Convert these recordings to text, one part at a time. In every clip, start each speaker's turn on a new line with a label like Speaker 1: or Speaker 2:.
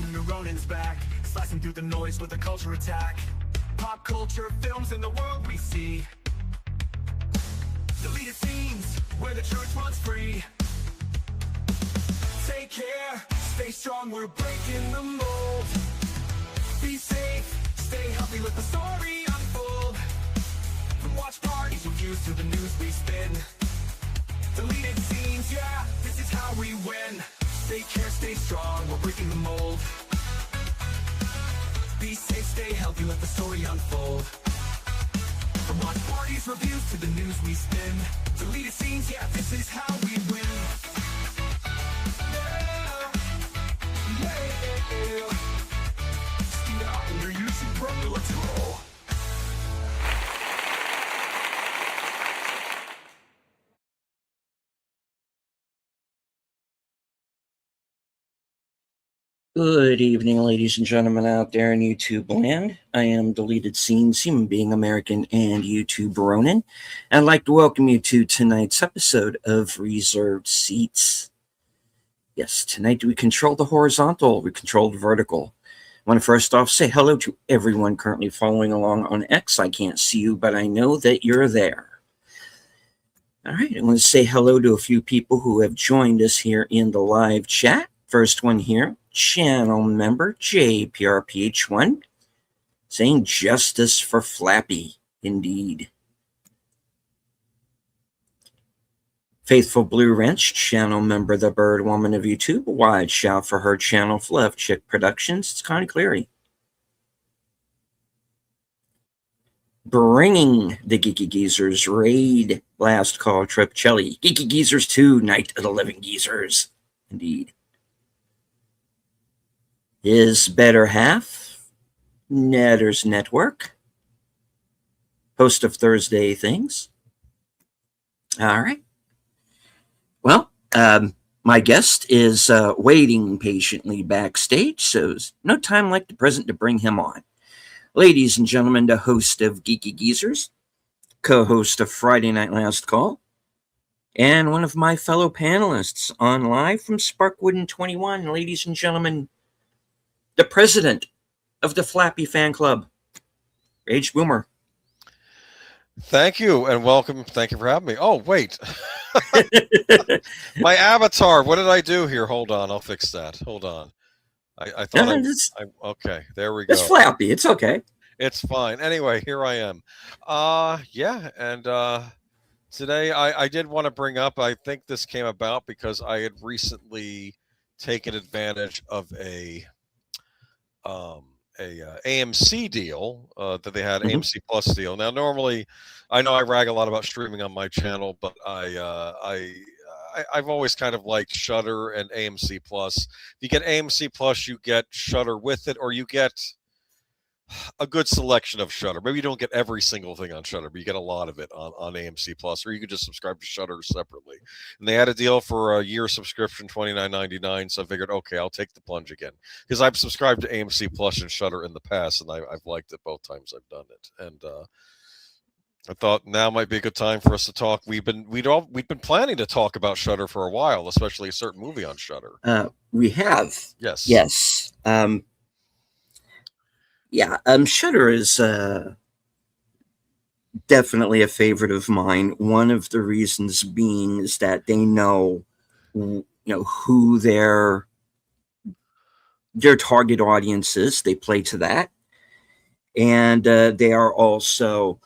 Speaker 1: New Ronin's back, slicing through the noise with a culture attack. Pop culture films in the world we see. Deleted scenes where the truth runs free. Take care, stay strong, we're breaking the mold. Be safe, stay healthy, let the story unfold. From watch parties, reviews to the news we spin. Deleted scenes, yeah, this is how we win. Take care, stay strong, we're breaking the mold. Be safe, stay healthy, let the story unfold. From watch parties, reviews to the news we spin. Deleted scenes, yeah, this is how we win. Yeah, yeah. Stay out in your YouTube, brother, let's go.
Speaker 2: Good evening, ladies and gentlemen out there in YouTube land. I am Deleted Scenes, human being American and YouTube Ronin. I'd like to welcome you to tonight's episode of Reserved Seats. Yes, tonight we control the horizontal, we control the vertical. I want to first off say hello to everyone currently following along on X. I can't see you, but I know that you're there. All right, I want to say hello to a few people who have joined us here in the live chat. First one here, channel member JPRPH1, saying justice for Flappy, indeed. Faithful Blue Wrench, channel member The Bird Woman of YouTube, a wide shout for her channel, Fluff Chick Productions. It's Connie Cleary. Bringing the Geeky Geezers raid, last call Trip Chelly. Geeky Geezers 2, Night of the Living Geezers, indeed. His better half, Netters Network, host of Thursday Things. All right. Well, my guest is waiting patiently backstage, so no time like the present to bring him on. Ladies and gentlemen, the host of Geeky Geezers, co-host of Friday Night Last Call, and one of my fellow panelists on Live from Sparkwood in 21. Ladies and gentlemen, the president of the Flappy Fan Club, Rage Boomer.
Speaker 3: Thank you and welcome. Thank you for having me. Oh, wait. My avatar. What did I do here? Hold on. I'll fix that. Hold on. I thought okay, there we go.
Speaker 2: It's Flappy. It's okay.
Speaker 3: It's fine. Anyway, here I am. Yeah, and today I did want to bring up, I think this came about because I had recently taken advantage of a AMC deal that they had, AMC Plus deal. Now, normally, I know I rag a lot about streaming on my channel, but I've always kind of liked Shudder and AMC Plus. If you get AMC Plus, you get Shudder with it, or you get a good selection of Shudder. Maybe you don't get every single thing on Shudder, but you get a lot of it on AMC Plus, or you could just subscribe to Shudder separately. And they had a deal for a year subscription, $29.99. So I figured, okay, I'll take the plunge again, because I've subscribed to AMC Plus and Shudder in the past, and I've liked it both times I've done it. And I thought now might be a good time for us to talk. We've been planning to talk about Shudder for a while, especially a certain movie on Shudder.
Speaker 2: We have.
Speaker 3: Yes.
Speaker 2: Yeah, Shudder is definitely a favorite of mine. One of the reasons being is that they know, who their target audience is. They play to that, and they are also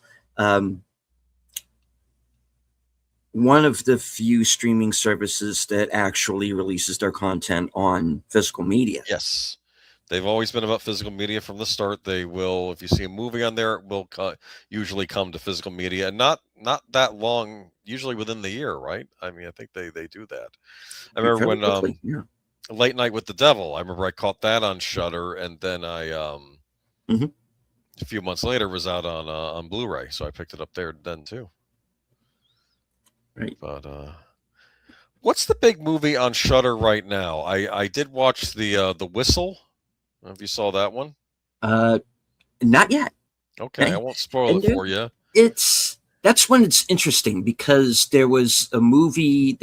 Speaker 2: one of the few streaming services that actually releases their content on physical media.
Speaker 3: Yes. They've always been about physical media from the start. They will, if you see a movie on there, it will usually come to physical media, and not that long, usually within the year, right? I mean, I think they do that. I remember when Late Night with the Devil, I remember I caught that on Shudder, and then I a few months later was out on Blu-ray, so I picked it up there then too.
Speaker 2: Right.
Speaker 3: But what's the big movie on Shudder right now? I did watch the Whistle. I don't know if you saw that one.
Speaker 2: Not yet.
Speaker 3: Okay, I won't spoil it for you.
Speaker 2: That's when it's interesting, because there was a movie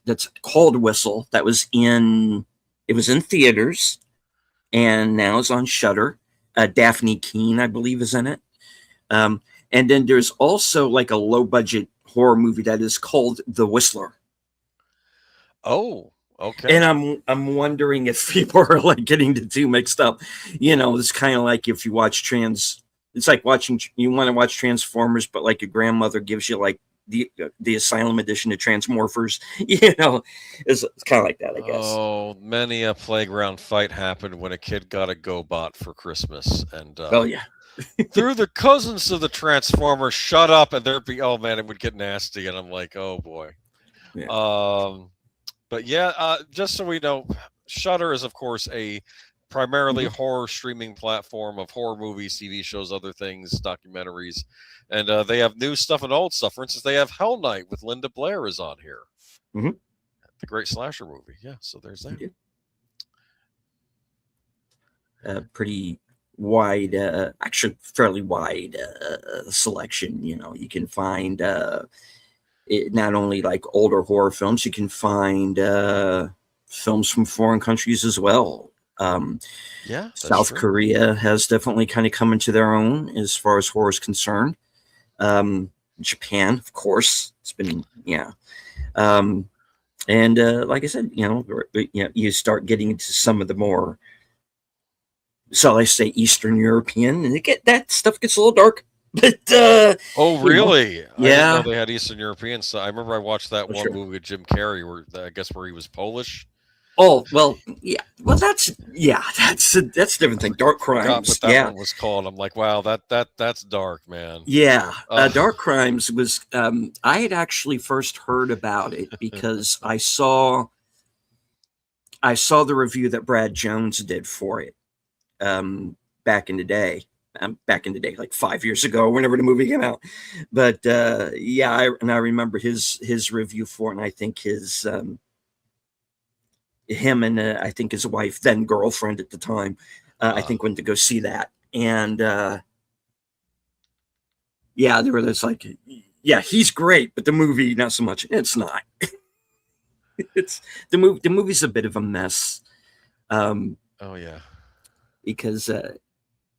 Speaker 2: that's called Whistle that was in theaters, and now it's on Shudder. Daphne Keane, I believe, is in it. And then there's also like a low budget horror movie that is called The Whistler.
Speaker 3: Oh, okay.
Speaker 2: And I'm wondering if people are like getting the two mixed up. It's kind of like if you watch it's like you want to watch Transformers, but like your grandmother gives you like the Asylum edition of Transmorphers. It's kind of like that, I guess.
Speaker 3: Oh, many a playground fight happened when a kid got a GoBot for Christmas, and
Speaker 2: Oh yeah.
Speaker 3: through the cousins of the Transformers, shut up, and there'd be, oh man, it would get nasty, and I'm like, oh boy.
Speaker 2: Yeah.
Speaker 3: But yeah, just so we know, Shudder is of course a primarily horror streaming platform of horror movies, TV shows, other things, documentaries, and they have new stuff and old stuff. For instance, they have Hell Night with Linda Blair is on here, the great slasher movie. Yeah, so there's that.
Speaker 2: Pretty wide, actually fairly wide selection. You can find not only like older horror films, you can find films from foreign countries as well.
Speaker 3: Yeah,
Speaker 2: South Korea has definitely kind of come into their own as far as horror is concerned. Japan, of course, it's been and like I said, you start getting into some of the more, so I say Eastern European, and that stuff gets a little dark. But
Speaker 3: oh really?
Speaker 2: Yeah,
Speaker 3: I didn't know they had Eastern European. So I remember I watched that one movie with Jim Carrey, where I guess where he was Polish.
Speaker 2: Oh well, yeah. Well, that's a different thing. Dark Crimes.
Speaker 3: What that one was called. I'm like, wow, that's dark, man.
Speaker 2: Yeah, Dark Crimes was. I had actually first heard about it because I saw the review that Brad Jones did for it back in the day. Like 5 years ago, whenever the movie came out. But I remember his review for it, and I think him and I think his wife, then girlfriend at the time, I think went to go see that, and they were just like, he's great, but the movie not so much. It's not. It's the movie. The movie's a bit of a mess.
Speaker 3: Oh yeah,
Speaker 2: because.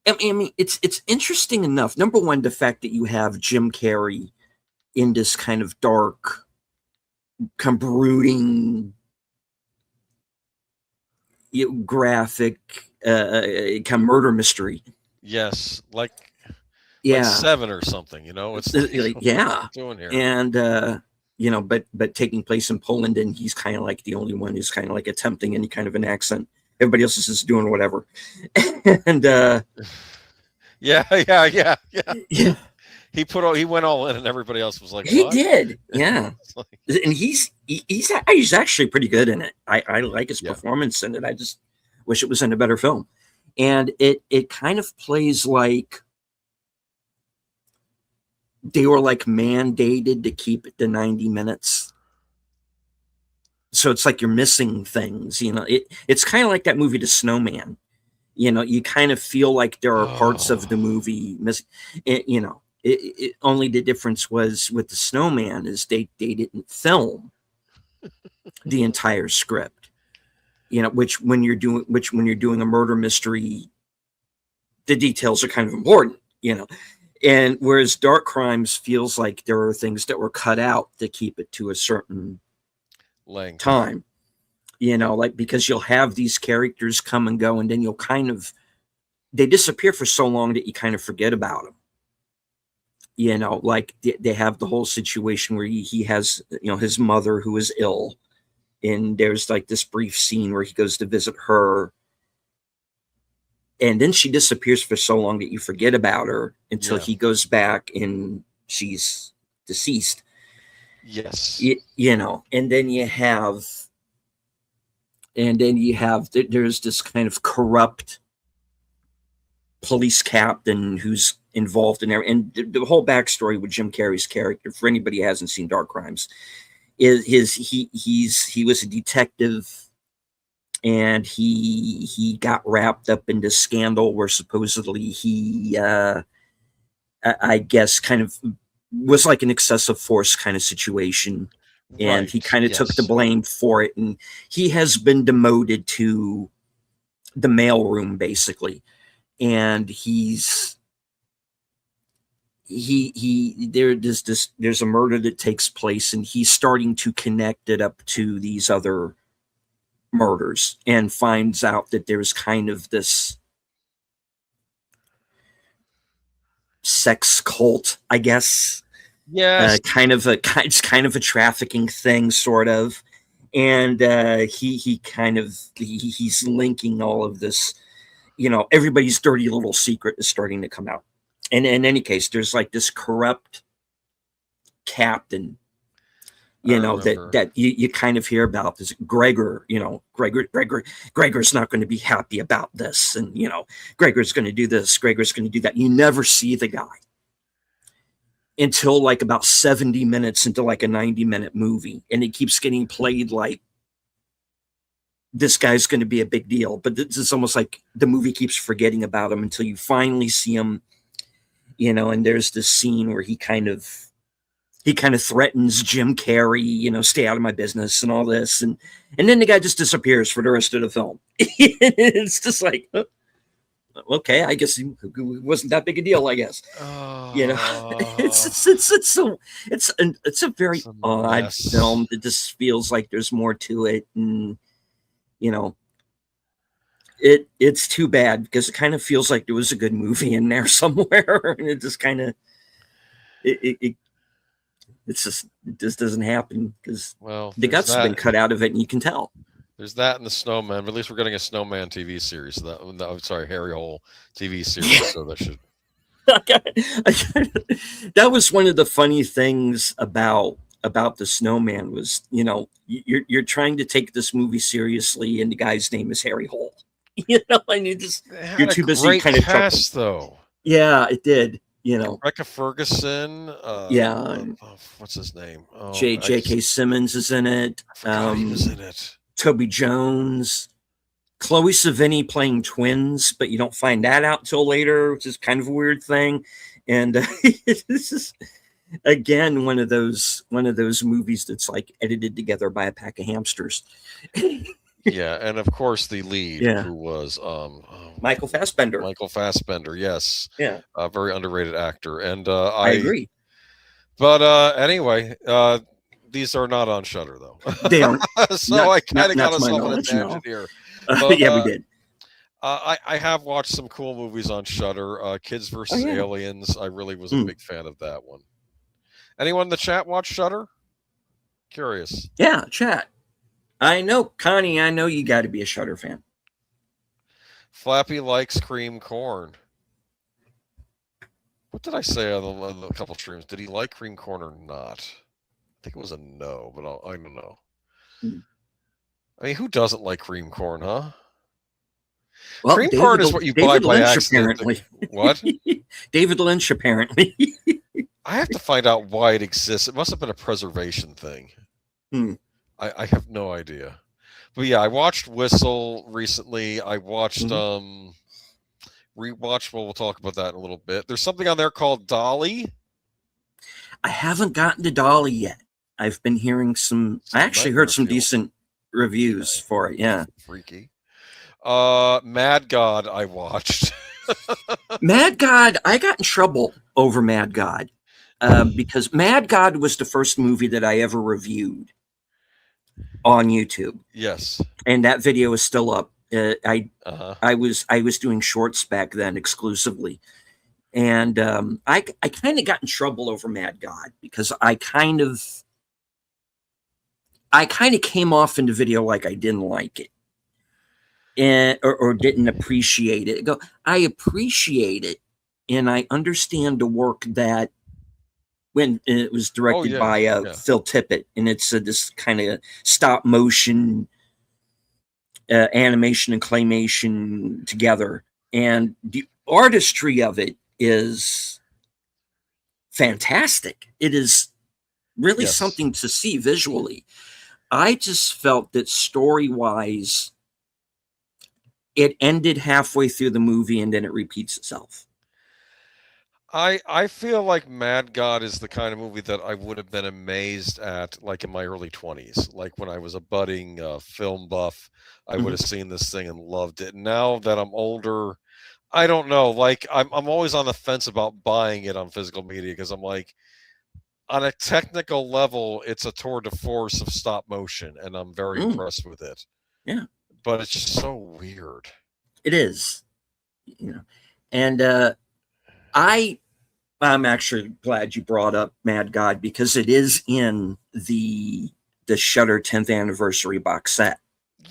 Speaker 2: I mean, it's interesting enough. Number one, the fact that you have Jim Carrey in this kind of dark, kind of brooding, graphic, kind of murder mystery.
Speaker 3: Yes, like Seven or something. It's
Speaker 2: like,
Speaker 3: doing here.
Speaker 2: And but taking place in Poland, and he's kind of like the only one who's kind of like attempting any kind of an accent. Everybody else is just doing whatever. And
Speaker 3: yeah. He went all in, and everybody else was like,
Speaker 2: he
Speaker 3: what?
Speaker 2: did. Yeah. And he's actually pretty good in it. I like his performance in it. I just wish it was in a better film. And it kind of plays like they were like mandated to keep it to 90 minutes. So it's like you're missing things, it's kind of like that movie, The Snowman. You kind of feel like there are parts of the movie missing. Only the difference was with The Snowman is they didn't film the entire script. Which when you're doing a murder mystery, the details are kind of important. And whereas Dark Crimes feels like there are things that were cut out to keep it to a certain
Speaker 3: length
Speaker 2: time, like, because you'll have these characters come and go, and then they disappear for so long that you kind of forget about them. Like they have the whole situation where he has, his mother who is ill, and there's like this brief scene where he goes to visit her, and then she disappears for so long that you forget about her until he goes back and she's deceased.
Speaker 3: Yes.
Speaker 2: And then you have there's this kind of corrupt police captain who's involved in there. And the whole backstory with Jim Carrey's character, for anybody who hasn't seen Dark Crimes, is he was a detective, and he got wrapped up in this scandal where supposedly he I guess kind of was like an excessive force kind of situation, and he kind of took the blame for it, and he has been demoted to the mailroom basically, and there's a murder that takes place, and he's starting to connect it up to these other murders, and finds out that there's kind of this sex cult, I guess.
Speaker 3: Yes.
Speaker 2: It's kind of a trafficking thing, sort of. And he's linking all of this, everybody's dirty little secret is starting to come out. And in any case, there's like this corrupt captain, that you kind of hear about, this Gregor. Gregor's not going to be happy about this, and Gregor's going to do this, Gregor's going to do that. You never see the guy until like about 70 minutes into like a 90-minute movie, and it keeps getting played like this guy's going to be a big deal, but it's almost like the movie keeps forgetting about him until you finally see him, and there's this scene where he kind of threatens Jim Carrey, stay out of my business and all this. And then the guy just disappears for the rest of the film. It's just like, okay, I guess it wasn't that big a deal, I guess. It's a very odd film that just feels like there's more to it. And, it's too bad, because it kind of feels like there was a good movie in there somewhere. And it just kind of, it just doesn't happen, because the guts have been cut out of it, and you can tell.
Speaker 3: There's that and the Snowman. But at least we're getting a Snowman TV series. Harry Hole TV series. So that should.
Speaker 2: That was one of the funny things about the Snowman was, you're trying to take this movie seriously, and the guy's name is Harry Hole. And you're too busy kind of
Speaker 3: cast, though.
Speaker 2: Yeah, it did.
Speaker 3: Rebecca Ferguson. What's his name?
Speaker 2: J.K. Simmons is in it.
Speaker 3: I forgot he was in it.
Speaker 2: Toby Jones. Chloe Sevigny playing twins, but you don't find that out till later, which is kind of a weird thing. And this is again one of those movies that's like edited together by a pack of hamsters.
Speaker 3: Yeah, and of course the lead, who was
Speaker 2: Michael Fassbender.
Speaker 3: Michael Fassbender, yes.
Speaker 2: Yeah.
Speaker 3: A very underrated actor. And
Speaker 2: I agree.
Speaker 3: But anyway, these are not on Shudder, though.
Speaker 2: They aren't.
Speaker 3: So I kind of got us off on a tangent here. But,
Speaker 2: yeah, we did.
Speaker 3: I have watched some cool movies on Shudder. Kids vs. Aliens. I really was a big fan of that one. Anyone in the chat watch Shudder? Curious.
Speaker 2: Yeah, chat. I know, Connie, I know you got to be a Shudder fan.
Speaker 3: Flappy likes cream corn. What did I say on a couple streams? Did he like cream corn or not? I think it was a no, but I don't know. I mean, who doesn't like cream corn, huh?
Speaker 2: Well,
Speaker 3: cream corn is what you buy by accident.
Speaker 2: Apparently.
Speaker 3: What?
Speaker 2: David Lynch, apparently.
Speaker 3: I have to find out why it exists. It must have been a preservation thing. I have no idea. But yeah, I watched Whistle recently. I watched rewatched. Well, we'll talk about that in a little bit. There's something on there called Dolly.
Speaker 2: I haven't gotten to Dolly yet. I've been hearing I actually heard some decent reviews for it. Yeah.
Speaker 3: Freaky. Mad God I watched.
Speaker 2: Mad God, I got in trouble over Mad God. Because Mad God was the first movie that I ever reviewed on YouTube.
Speaker 3: Yes.
Speaker 2: And that video is still up. I was doing shorts back then exclusively. And I kind of got in trouble over Mad God because I kind of came off in the video like I didn't like it. Or didn't appreciate it. I appreciate it, and I understand the work that when it was directed by Phil Tippett, and it's this kind of stop motion animation and claymation together, and the artistry of it is fantastic. It is really something to see visually. I just felt that story-wise, it ended halfway through the movie and then it repeats itself.
Speaker 3: I feel like Mad God is the kind of movie that I would have been amazed at, like in my early 20s, like when I was a budding film buff. I would
Speaker 2: Mhm.
Speaker 3: have seen this thing and loved it. Now that I'm older, I don't know. Like I'm always on the fence about buying it on physical media because I'm like, on a technical level, it's a tour de force of stop motion, and I'm very
Speaker 2: Mm,
Speaker 3: impressed with it.
Speaker 2: yeah,
Speaker 3: But it's just so weird.
Speaker 2: it is. You know, and I I'm actually glad you brought up Mad God because it is in the Shutter 10th anniversary box set.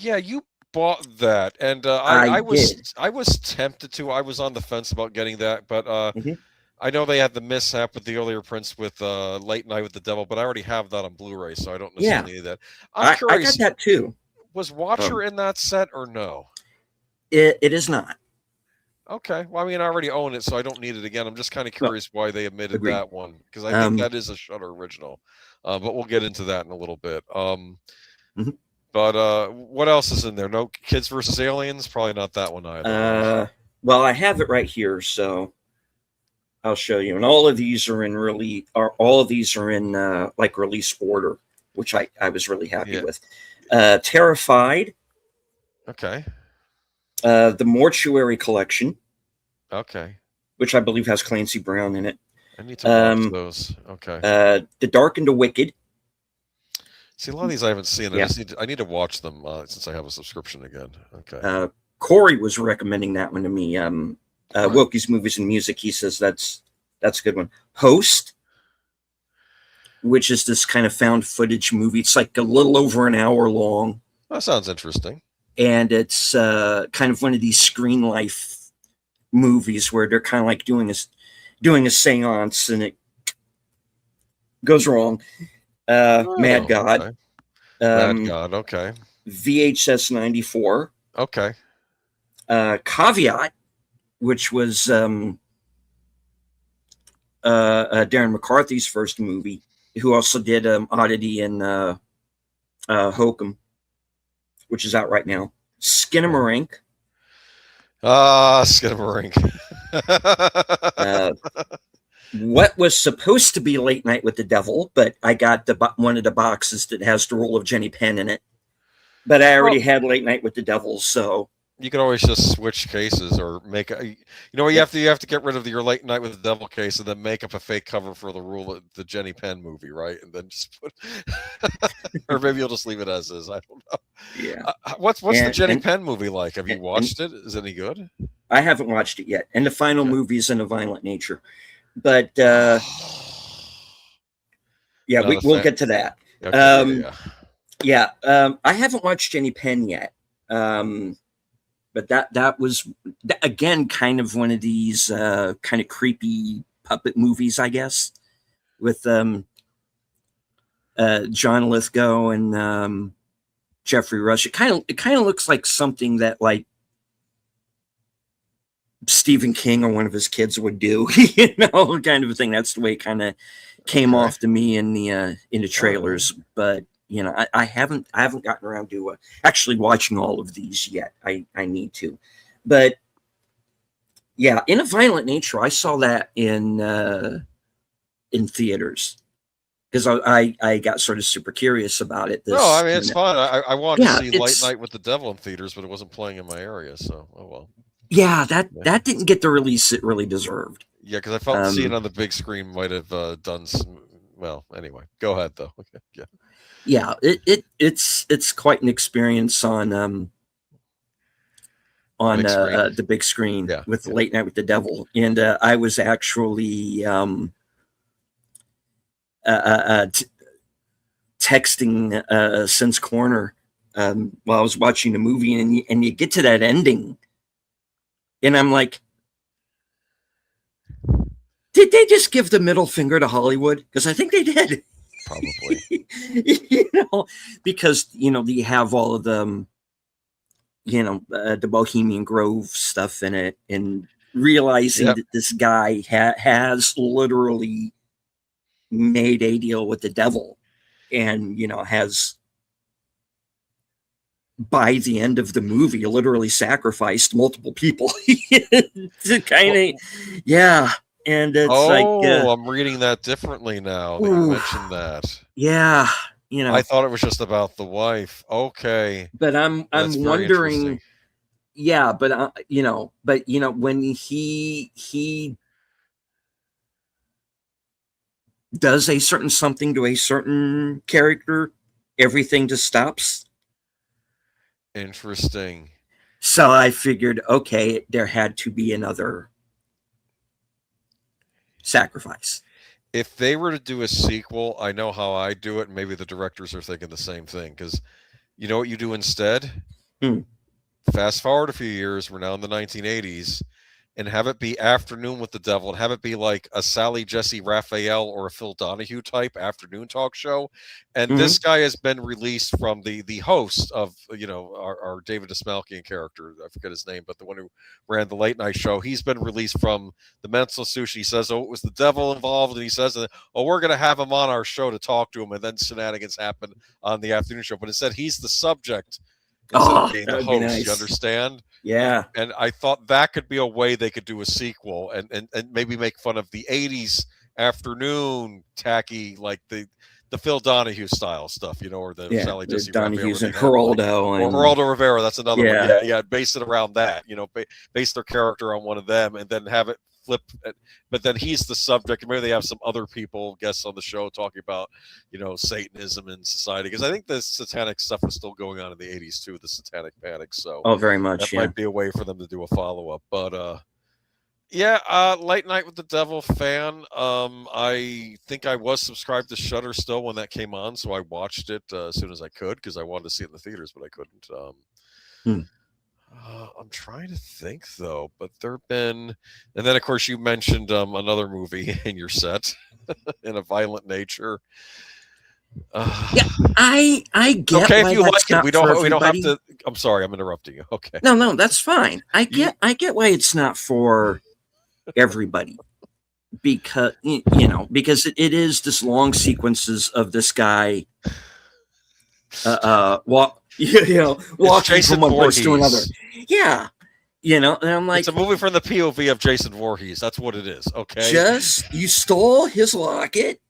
Speaker 3: Yeah, you bought that, and
Speaker 2: I
Speaker 3: I was
Speaker 2: did.
Speaker 3: I was tempted to. I was on the fence about getting that, but
Speaker 2: Mhm.
Speaker 3: I know they had the mishap with the earlier prints with Late Night with the Devil, but I already have that on Blu-ray, so I don't
Speaker 2: Yeah,
Speaker 3: necessarily need that. I'm
Speaker 2: I got
Speaker 3: curious,
Speaker 2: that too.
Speaker 3: was Watcher
Speaker 2: Um,
Speaker 3: in that set or no?
Speaker 2: it is not.
Speaker 3: Okay, well, I mean, I already own it, so I don't need it again. I'm just kind of
Speaker 2: Well,
Speaker 3: curious why they omitted
Speaker 2: agreed.
Speaker 3: that one because I think
Speaker 2: Um,
Speaker 3: that is a Shutter original, but we'll get into that in a little bit.
Speaker 2: mhm.
Speaker 3: But what else is in there? No Kids versus Aliens? Probably not that one either, right?
Speaker 2: uh, well, I have it right here, so I'll show you. And all of these are in all of these are in like release order, which I was really happy
Speaker 3: Yeah.
Speaker 2: with. Terrified,
Speaker 3: Okay.
Speaker 2: the Mortuary Collection,
Speaker 3: Okay.
Speaker 2: which I believe has Clancy Brown in it.
Speaker 3: I need to watch
Speaker 2: Um,
Speaker 3: those. Okay.
Speaker 2: The Dark and the Wicked.
Speaker 3: See, a lot of these I haven't seen.
Speaker 2: Yeah.
Speaker 3: I need to watch them since I have a subscription again. Okay.
Speaker 2: Corey was recommending that one to me.
Speaker 3: Right.
Speaker 2: Wilkie's Movies and Music. He says that's a good one. Host, which is this kind of found footage movie. It's like a little over an hour long,
Speaker 3: That sounds interesting.
Speaker 2: and it's kind of one of these Screen Life movies where they're kind of like doing a seance, and it goes wrong. Mad
Speaker 3: Oh,
Speaker 2: God,
Speaker 3: okay. Mad
Speaker 2: um,
Speaker 3: God. Okay.
Speaker 2: VHS 94,
Speaker 3: Okay.
Speaker 2: Caveat, which was Darren McCarthy's first movie, who also did Oddity and Hokum, which is out right now. Skinamarink,
Speaker 3: Skinamarink.
Speaker 2: what was supposed to be Late Night with the Devil, but I got one of the boxes that has the role of Jenny Penn in it. But I already had Late Night with the Devil, so
Speaker 3: You can always just switch cases or make a. You know, you have to get rid of your Late Night with the Devil case and then make up a fake cover for the Jenny Penn movie, right? And then just put, or maybe you'll just leave it as is. I don't know.
Speaker 2: yeah.
Speaker 3: What's the Jenny Penn movie like? Have you
Speaker 2: and-
Speaker 3: watched it? Is it any good?
Speaker 2: I haven't watched it yet, and the final
Speaker 3: Okay.
Speaker 2: movie is in a violent nature. But yeah, we'll get to that.
Speaker 3: Okay,
Speaker 2: Yeah, I haven't watched Jenny Penn yet, but that was again kind of one of these kind of creepy puppet movies, I guess, with John Lithgow and Jeffrey Rush. It kind of looks like something that like Stephen King or one of his kids would do, kind of a thing. That's the way it kind of came off to me in the trailers. But I haven't gotten around to actually watching all of these yet. I need to, but yeah, In a Violent Nature, I saw that in theaters because I got sort of super curious about it.
Speaker 3: No, I mean it's fun. I wanted to see Late Night with the Devil in theaters, but it wasn't playing in my area. So oh well.
Speaker 2: Yeah, that didn't get the release it really deserved.
Speaker 3: Yeah, because I felt seeing it on the big screen might have done some. Well, anyway, go ahead though. Okay.
Speaker 2: Yeah, it's quite an experience on the big screen with Late Night with the Devil, and I was actually texting Sense Corner while I was watching the movie, and you get to that ending, and I'm like, did they just give the middle finger to Hollywood? Because I think they did.
Speaker 3: Probably.
Speaker 2: Because you have all of them, the Bohemian Grove stuff in it, and realizing that this guy has literally made a deal with the devil, and has by the end of the movie literally sacrificed multiple people to kind of And it's
Speaker 3: Oh, I'm reading that differently now that you
Speaker 2: oof.
Speaker 3: mentioned that.
Speaker 2: Yeah, you know,
Speaker 3: I thought it was just about the wife. Okay.
Speaker 2: but I'm
Speaker 3: That's very
Speaker 2: wondering.
Speaker 3: interesting.
Speaker 2: Yeah, but when he does a certain something to a certain character, everything just stops.
Speaker 3: Interesting.
Speaker 2: So I figured, okay, there had to be another sacrifice.
Speaker 3: If they were to do a sequel, I know how I do it, and maybe the directors are thinking the same thing. Because you know what you do instead?
Speaker 2: Hmm.
Speaker 3: Fast forward a few years, we're now in the 1980s, and have it be Afternoon with the Devil, and have it be like a Sally Jesse Raphael or a Phil Donahue type afternoon talk show. And
Speaker 2: Mhm.
Speaker 3: this guy has been released from the host of our David Dismalkian character. I forget his name, but the one who ran the late night show. He's been released from the mental institution. He says, "Oh, it was the devil involved," and he says, "Oh, we're going to have him on our show to talk to him," and then shenanigans happen on the afternoon show. But instead, he's the subject instead of
Speaker 2: Oh,
Speaker 3: being
Speaker 2: that
Speaker 3: the
Speaker 2: would be
Speaker 3: host. You
Speaker 2: nice.
Speaker 3: understand?
Speaker 2: Yeah.
Speaker 3: And I thought that could be a way they could do a sequel and maybe make fun of the 80s afternoon tacky, like the Phil Donahue style stuff, or the
Speaker 2: Yeah.
Speaker 3: Sally
Speaker 2: The
Speaker 3: Jesse Raphael, where
Speaker 2: Donahue's
Speaker 3: they
Speaker 2: and
Speaker 3: have like,
Speaker 2: Geraldo
Speaker 3: or
Speaker 2: and
Speaker 3: Geraldo Rivera, that's another one.
Speaker 2: yeah.
Speaker 3: Yeah, base it around that, base their character on one of them and then have it flip. But then he's the subject, and maybe they have some other people, guests on the show, talking about, Satanism in society. Because I think the satanic stuff was still going on in the 80s too, the satanic panic. So
Speaker 2: Oh, very
Speaker 3: that
Speaker 2: much. Yeah.
Speaker 3: might be a way for them to do a follow-up. But Late Night with the Devil fan. I think I was subscribed to Shudder still when that came on, so I watched it as soon as I could because I wanted to see it in the theaters, but I couldn't. I'm trying to think though, but there've been, and then of course you mentioned another movie in your set, in a violent nature.
Speaker 2: Yeah, I get
Speaker 3: Okay,
Speaker 2: why
Speaker 3: if you
Speaker 2: that's
Speaker 3: like it,
Speaker 2: not
Speaker 3: we
Speaker 2: for
Speaker 3: don't have
Speaker 2: everybody.
Speaker 3: to. I'm sorry, I'm interrupting you. Okay.
Speaker 2: No, that's fine. I
Speaker 3: You-
Speaker 2: get why it's not for everybody because because it is this long sequences of this guy walking
Speaker 3: It's Jason
Speaker 2: from one place to another.
Speaker 3: Voorhees.
Speaker 2: Yeah. And I'm like,
Speaker 3: It's a movie from the POV of Jason Voorhees. That's what it is. Okay.
Speaker 2: just you stole his locket.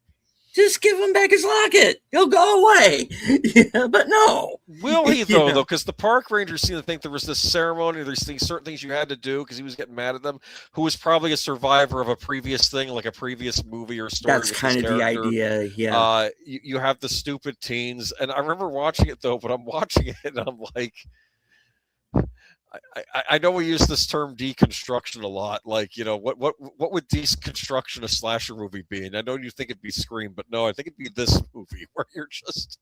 Speaker 2: Just give him back his locket. He'll go away. Yeah, but no.
Speaker 3: Will he though? Because the park rangers seem to think there was this ceremony, there's certain things you had to do because he was getting mad at them. Who was probably a survivor of a previous thing, like a previous movie or story.
Speaker 2: That's kind of the idea. Yeah.
Speaker 3: You have the stupid teens, and I remember watching it though. But I'm watching it and I'm like, I know we use this term deconstruction a lot. Like, what would deconstruction a slasher movie be? And I know you think it'd be Scream, but no, I think it'd be this movie where you're just.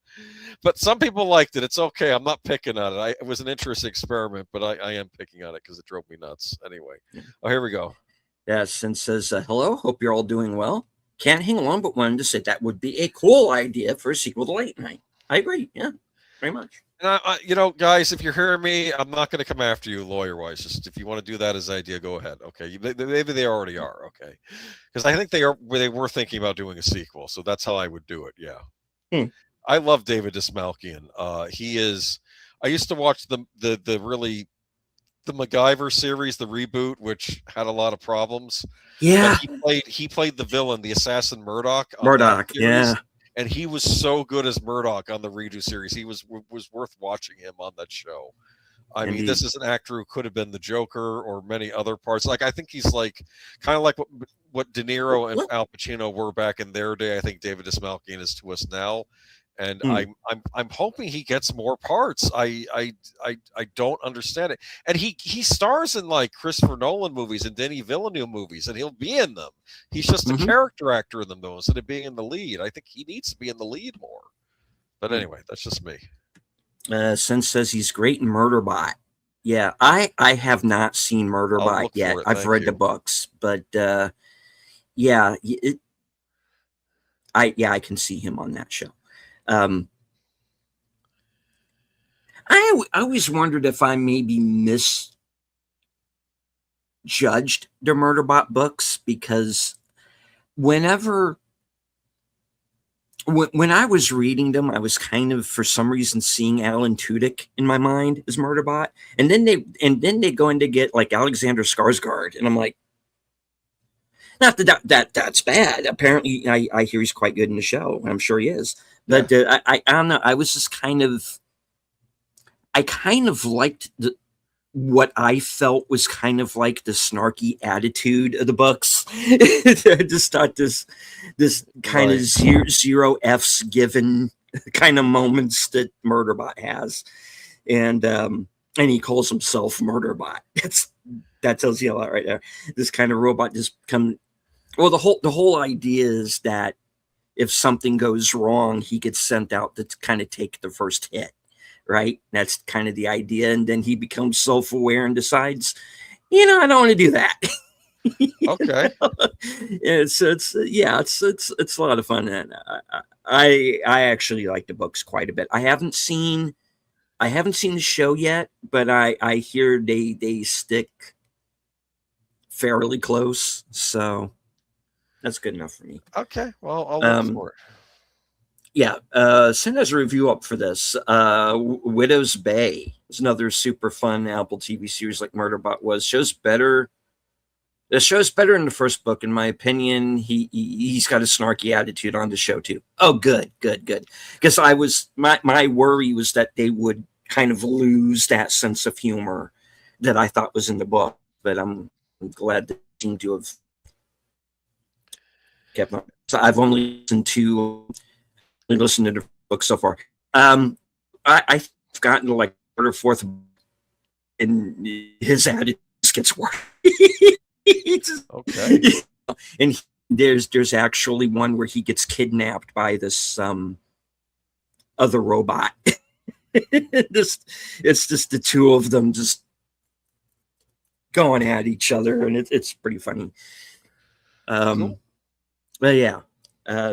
Speaker 3: But some people liked it. It's okay. I'm not picking on it. It was an interesting experiment, but I am picking on it because it drove me nuts. Anyway, oh, here we go.
Speaker 2: Yes, and says, hello, hope you're all doing well. Can't hang along, but wanted to say that would be a cool idea for a sequel to Late Night. I agree. Yeah, very much.
Speaker 3: And guys, if you're hearing me, I'm not going to come after you lawyer-wise. Just if you want to do that as an idea, go ahead. Okay, maybe they already are. Okay, because I think they were thinking about doing a sequel, so that's how I would do it. Yeah, I love David Dismalkian. He is. I used to watch the MacGyver series, the reboot, which had a lot of problems.
Speaker 2: Yeah,
Speaker 3: but he played the villain, the assassin Murdoch.
Speaker 2: Yeah.
Speaker 3: And he was so good as Murdoch on the redo series. He was worth watching him on that show. I mean, this is an actor who could have been the Joker or many other parts. Like, I think he's like kind of like what De Niro and Al Pacino were back in their day. I think David Dismalkian is to us now, and I'm hoping he gets more parts. I don't understand it, and he stars in like Christopher Nolan movies and Denis Villeneuve movies, and he'll be in them. He's just a character actor in them though, instead of being in the lead. I think he needs to be in the lead more. But anyway, that's just me.
Speaker 2: Sin says he's great in Murderbot. Yeah, I have not seen Murderbot yet. I've read the books, but yeah, I can see him on that show. I always wondered if I maybe misjudged the Murderbot books, because when I was reading them, I was kind of, for some reason, seeing Alan Tudyk in my mind as Murderbot, and then they go in to get like Alexander Skarsgård, and I'm like, Not that's bad. Apparently, I hear he's quite good in the show. I'm sure he is. But I don't know. I was just I kind of liked what I felt was kind of like the snarky attitude of the Bucks. I just thought this kind of zero F's given kind of moments that Murderbot has, and he calls himself Murderbot. That tells you a lot right there. This kind of robot just come. Well, the whole idea is that if something goes wrong, he gets sent out to kind of take the first hit. Right? That's kind of the idea. And then he becomes self-aware and decides, I don't want to do that.
Speaker 3: Okay.
Speaker 2: It's a lot of fun. And I actually like the books quite a bit. I haven't seen the show yet, but I hear they stick fairly close. So that's good enough for me.
Speaker 3: Okay. Well, I'll look for it.
Speaker 2: Yeah, send us a review up for this. Widow's Bay is another super fun Apple TV series like Murderbot was. The show's better than the first book, in my opinion. He's got a snarky attitude on the show too. Oh, good. Because my worry was that they would kind of lose that sense of humor that I thought was in the book. But I'm glad they seem to have kept on. So I've only listened to the book so far. I've gotten to like third or fourth, and his attitude gets worse.
Speaker 3: Okay.
Speaker 2: And there's actually one where he gets kidnapped by this other robot. It's just the two of them just going at each other, and it's pretty funny.
Speaker 3: Cool.
Speaker 2: But yeah.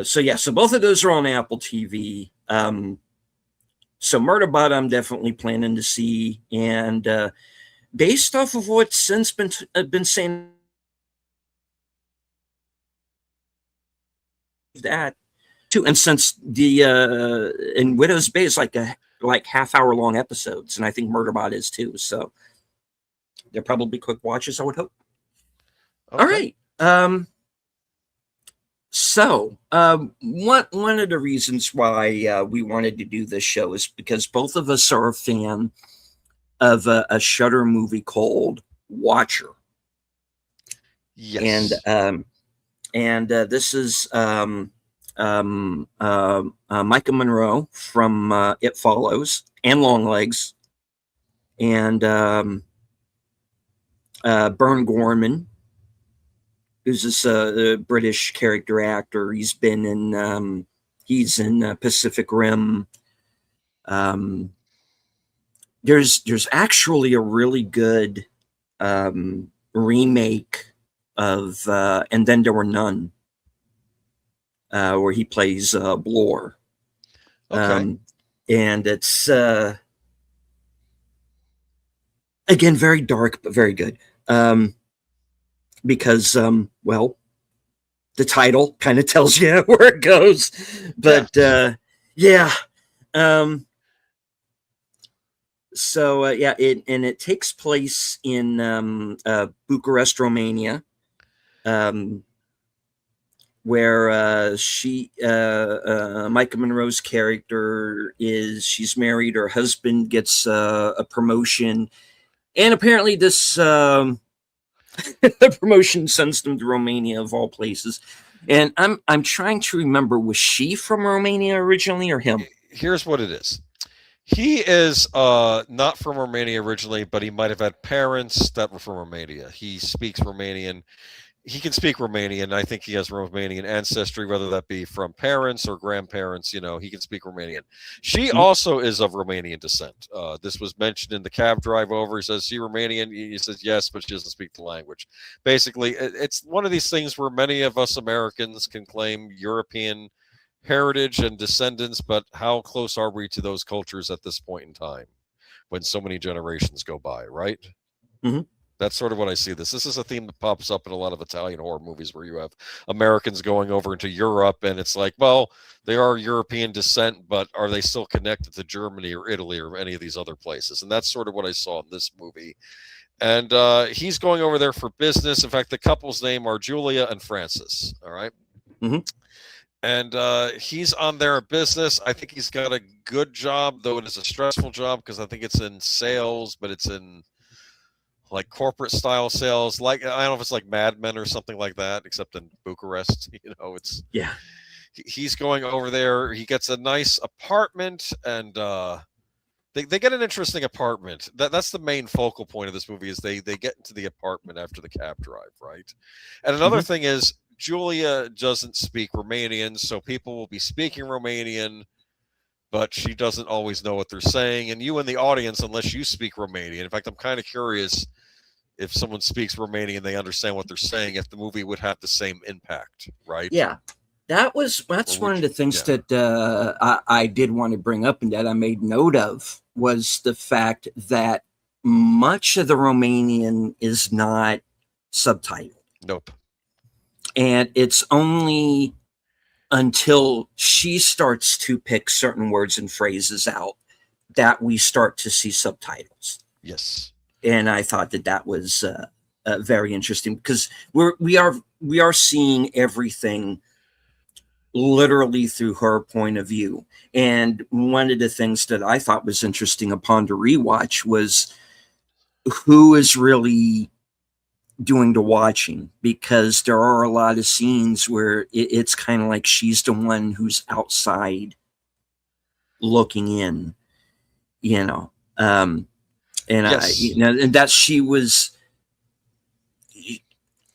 Speaker 2: So both of those are on Apple TV. So Murderbot, I'm definitely planning to see, and based off of what's since been saying that too, and since the in Widow's Bay is like half-hour long episodes, and I think Murderbot is too. So they're probably quick watches, I would hope. Okay. All right. So, one of the reasons why we wanted to do this show is because both of us are a fan of a Shudder movie called Watcher.
Speaker 3: Yes.
Speaker 2: And this is Micah Monroe from It Follows and Longlegs, and Bern Gorman, who's this British character actor. He's been in Pacific Rim. There's actually a really good remake of And Then There Were None, where he plays Blore.
Speaker 3: Okay.
Speaker 2: And it's again very dark but very good. Because well, the title kind of tells you where it goes. But yeah. So it takes place in Bucharest, Romania, where Micah Monroe's character she's married, her husband gets a promotion, and apparently this the promotion sends them to Romania, of all places. And I'm trying to remember, was she from Romania originally or him?
Speaker 3: Here's what it is. He is not from Romania originally, but he might have had parents that were from Romania. He speaks Romanian. He can speak Romanian. I think he has Romanian ancestry, whether that be from parents or grandparents. He can speak Romanian. She also is of Romanian descent. This was mentioned in the cab drive over. He says, "She Romanian?" He says, "Yes, but she doesn't speak the language." Basically, it's one of these things where many of us Americans can claim European heritage and descendants, but how close are we to those cultures at this point in time when so many generations go by, right?
Speaker 2: Mm-hmm.
Speaker 3: That's sort of what I see this. This is a theme that pops up in a lot of Italian horror movies where you have Americans going over into Europe, and it's like, well, they are European descent, but are they still connected to Germany or Italy or any of these other places? And that's sort of what I saw in this movie. And he's going over there for business. In fact, the couple's name are Julia and Francis. All right.
Speaker 2: Mhm.
Speaker 3: And he's on their business. I think he's got a good job, though it is a stressful job because I think it's in sales, but it's in like corporate style sales. Like, I don't know if it's like Mad Men or something like that, except in Bucharest. It's
Speaker 2: Yeah.
Speaker 3: he's going over there. He gets a nice apartment, and they get an interesting apartment. That's the main focal point of this movie is they get into the apartment after the cab drive, right? And another thing is Julia doesn't speak Romanian, so people will be speaking Romanian, but she doesn't always know what they're saying. And you in the audience, unless you speak Romanian, in fact, I'm kind of curious if someone speaks Romanian, they understand what they're saying, if the movie would have the same impact, right?
Speaker 2: Yeah. That's one of the things that I did want to bring up and that I made note of was the fact that much of the Romanian is not subtitled.
Speaker 3: Nope.
Speaker 2: And it's only until she starts to pick certain words and phrases out that we start to see subtitles.
Speaker 3: Yes.
Speaker 2: And I thought that was very interesting because we are seeing everything literally through her point of view. And one of the things that I thought was interesting upon the rewatch was who is really doing the watching, because there are a lot of scenes where it's kind of like she's the one who's outside looking in, and
Speaker 3: Yes.
Speaker 2: and that she was,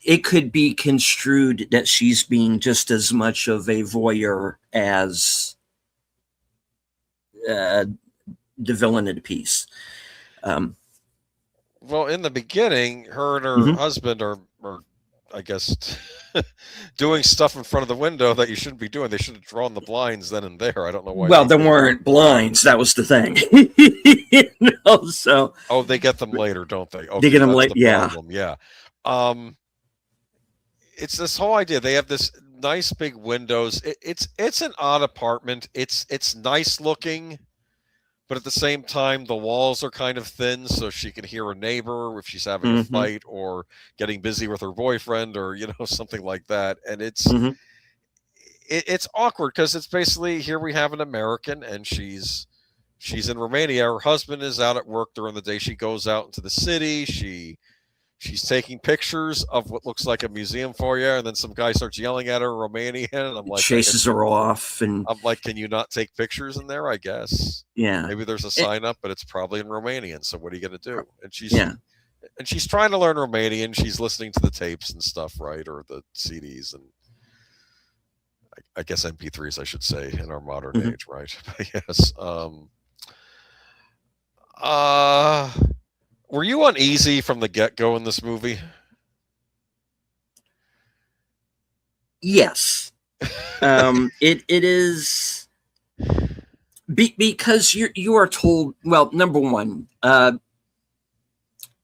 Speaker 2: it could be construed that she's being just as much of a voyeur as the villain of the piece.
Speaker 3: Well, in the beginning, her and her husband are, I guess, doing stuff in front of the window that you shouldn't be doing. They should have drawn the blinds then and there. I don't know why.
Speaker 2: Well, there weren't blinds. That was the thing. So.
Speaker 3: Oh, they get them later, don't they? Okay,
Speaker 2: they get them later. Yeah.
Speaker 3: Yeah. It's this whole idea. They have this nice big windows. It's an odd apartment. It's nice looking, but at the same time, the walls are kind of thin, so she can hear a neighbor if she's having a fight or getting busy with her boyfriend or something like that. And it's awkward because it's basically, here we have an American and she's in Romania. Her husband is out at work during the day. She goes out into the city. She's taking pictures of what looks like a museum foyer, and then some guy starts yelling at her Romanian, and I'm like,
Speaker 2: chases her off, and
Speaker 3: I'm like, can you not take pictures in there? I guess.
Speaker 2: Yeah.
Speaker 3: Maybe there's a sign up, but it's probably in Romanian. So what are you going to do? And she's trying to learn Romanian. She's listening to the tapes and stuff, right, or the CDs, and I guess MP3s, I should say, in our modern age, right? But yes. Were you uneasy from the get-go in this movie?
Speaker 2: Yes. It is because you are told, well, number one,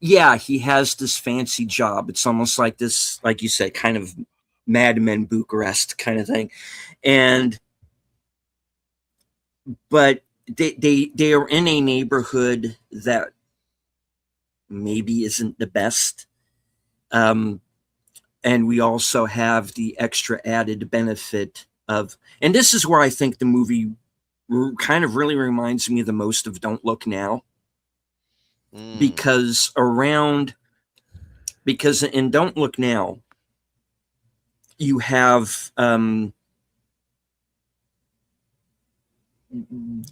Speaker 2: he has this fancy job. It's almost like this, like you said, kind of Mad Men Bucharest kind of thing. But they are in a neighborhood that maybe isn't the best. And we also have the extra added benefit of, and this is where I think the movie kind of really reminds me the most of Don't Look Now. Because in Don't Look Now, you have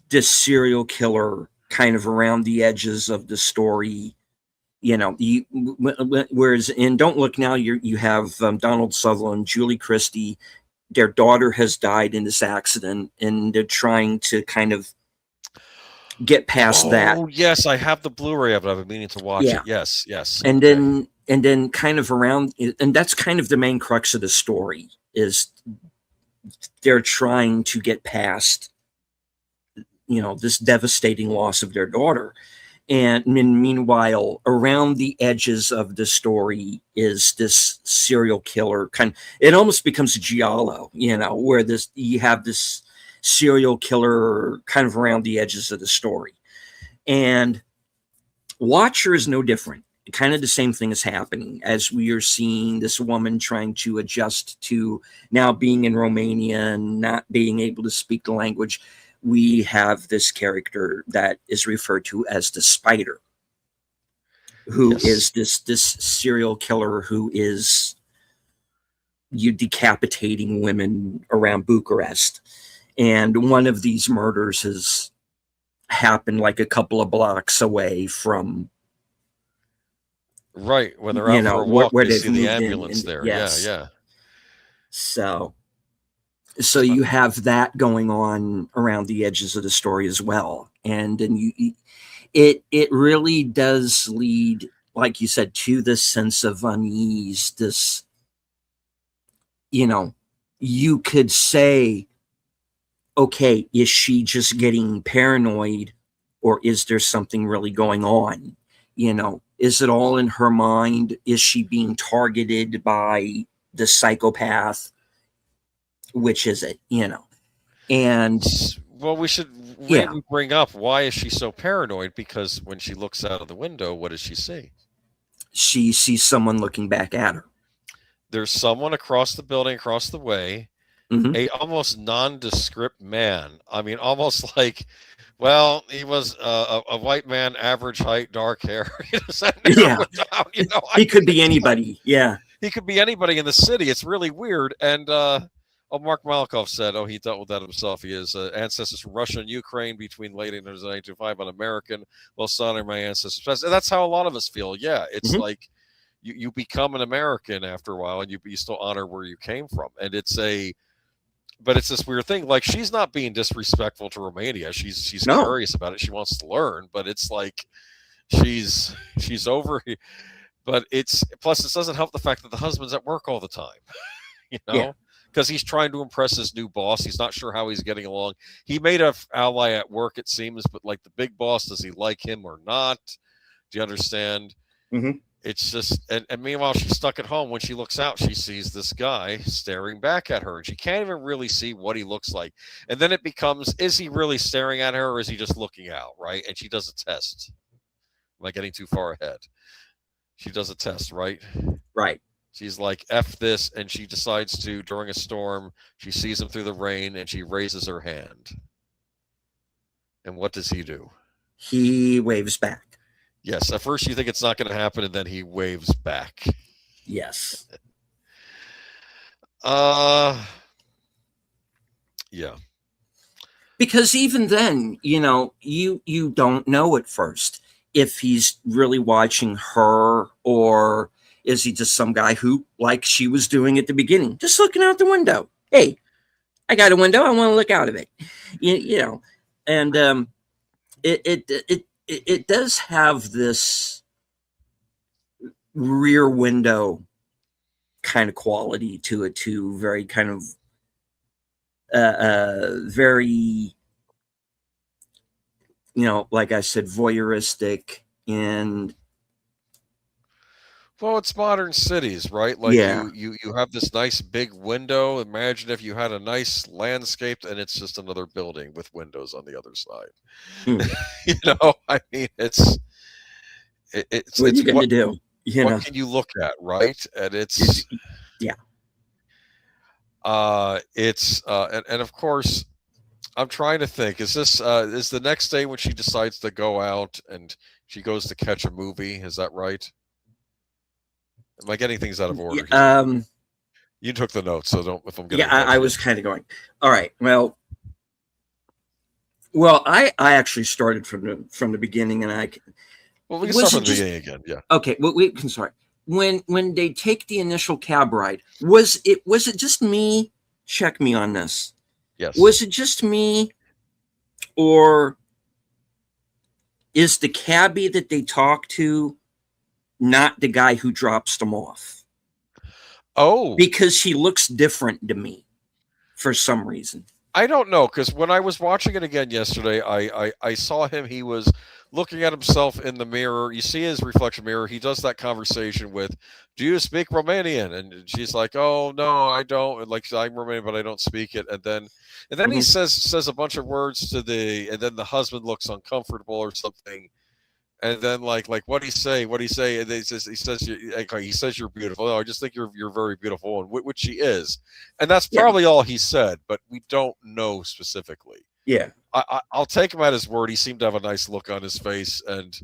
Speaker 2: this serial killer kind of around the edges of the story. Whereas in Don't Look Now, you have Donald Sutherland, Julie Christie. Their daughter has died in this accident, and they're trying to kind of get past that.
Speaker 3: Oh, yes, I have the Blu-ray of it. I've been meaning to watch it. Yes.
Speaker 2: And then kind of around, and that's kind of the main crux of the story, is they're trying to get past, this devastating loss of their daughter. And meanwhile, around the edges of the story is this serial killer it almost becomes a giallo, where you have this serial killer kind of around the edges of the story. And Watcher is no different. kind of the same thing is happening as we are seeing this woman trying to adjust to now being in Romania and not being able to speak the language. We have this character that is referred to as the Spider, who is this serial killer who is decapitating women around Bucharest. And one of these murders has happened like a couple of blocks away from,
Speaker 3: right, when they're out for a walk, they see the ambulance there.
Speaker 2: Yes.
Speaker 3: Yeah.
Speaker 2: So you have that going on around the edges of the story as well. And it really does lead, like you said, to this sense of unease. This, you could say, okay, is she just getting paranoid, or is there something really going on? Is it all in her mind? Is she being targeted by the psychopath? Which is it, And
Speaker 3: well, we should maybe bring up, why is she so paranoid? Because when she looks out of the window, what does she see?
Speaker 2: She sees someone looking back at her.
Speaker 3: There's someone across the building, across the way, a almost nondescript man. I mean, almost like, well, he was a white man, average height, dark hair.
Speaker 2: He could be anybody. Yeah.
Speaker 3: He could be anybody in the city. It's really weird. And Mark Malakov said, he dealt with that himself. He has ancestors from Russia and Ukraine between late 1800s and 1905. I'm American. Well, son of my ancestors. And that's how a lot of us feel. Yeah, it's like you become an American after a while, and you still honor where you came from. And but it's this weird thing. Like, she's not being disrespectful to Romania. She's curious about it. She wants to learn, but it's like she's over. But plus it doesn't help the fact that the husband's at work all the time, because he's trying to impress his new boss. He's not sure how he's getting along. He made an ally at work, it seems, but like the big boss, does he like him or not? Do you understand? It's just, and meanwhile, she's stuck at home. When she looks out, she sees this guy staring back at her, and she can't even really see what he looks like. And then it becomes, is he really staring at her, or is he just looking out, right? And she does a test. Am I getting too far ahead? She does a test, right?
Speaker 2: Right.
Speaker 3: She's like, F this, and she decides to, during a storm, she sees him through the rain, and she raises her hand. And what does he do?
Speaker 2: He waves back.
Speaker 3: Yes, at first you think it's not going to happen, and then he waves back.
Speaker 2: Yes.
Speaker 3: Yeah.
Speaker 2: Because even then, you don't know at first if he's really watching her, or is he just some guy who, like she was doing at the beginning, just looking out the window. Hey, I got a window. I want to look out of it. And it does have this rear window kind of quality to it too. Very kind of very, like I said, voyeuristic. And
Speaker 3: well, it's modern cities, right? Like you have this nice big window. Imagine if you had a nice landscape and it's just another building with windows on the other side. I mean, it's
Speaker 2: what are you going to do?
Speaker 3: What can you look at, right? And it's and of course, I'm trying to think. Is this is the next day when she decides to go out and she goes to catch a movie? Is that right? Am I getting things out of order? You took the notes, so don't. If I'm getting
Speaker 2: I was kind of going. All right. Well, I actually started from the beginning, and
Speaker 3: we can start from the beginning again. Yeah.
Speaker 2: Okay. Well, we can start when they take the initial cab ride. Was it just me? Check me on this.
Speaker 3: Yes.
Speaker 2: Was it just me, or is the cabbie that they talk to not the guy who drops them off?
Speaker 3: Oh,
Speaker 2: because he looks different to me for some reason.
Speaker 3: I don't know, because when I was watching it again yesterday, I saw him. He was looking at himself in the mirror. You see his reflection mirror. He does that conversation with, "Do you speak Romanian?" And she's like, "Oh no, I don't." And like, "I'm Romanian, but I don't speak it." And then he says a bunch of words and then the husband looks uncomfortable or something. And then like what he say? What he say? And he says you're beautiful. No, I just think you're very beautiful, and which she is, and that's
Speaker 2: Yeah.
Speaker 3: probably all he said. But we don't know specifically.
Speaker 2: Yeah.
Speaker 3: I'll take him at his word. He seemed to have a nice look on his face, and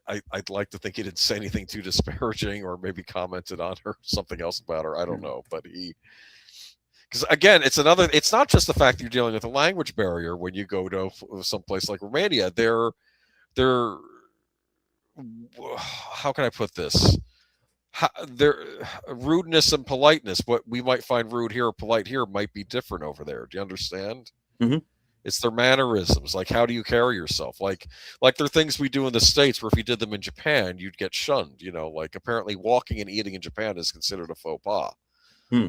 Speaker 3: I'd like to think he didn't say anything too disparaging, or maybe commented on her, something else about her. I don't know, but because again, it's not just the fact that you're dealing with a language barrier when you go to someplace like Romania. They're how can I put this? Their rudeness and politeness, what we might find rude here or polite here, might be different over there. Do you understand?
Speaker 2: Mhm.
Speaker 3: It's their mannerisms, like how do you carry yourself, like there are things we do in the States where if you did them in Japan you'd get shunned. Like apparently walking and eating in Japan is considered a faux pas.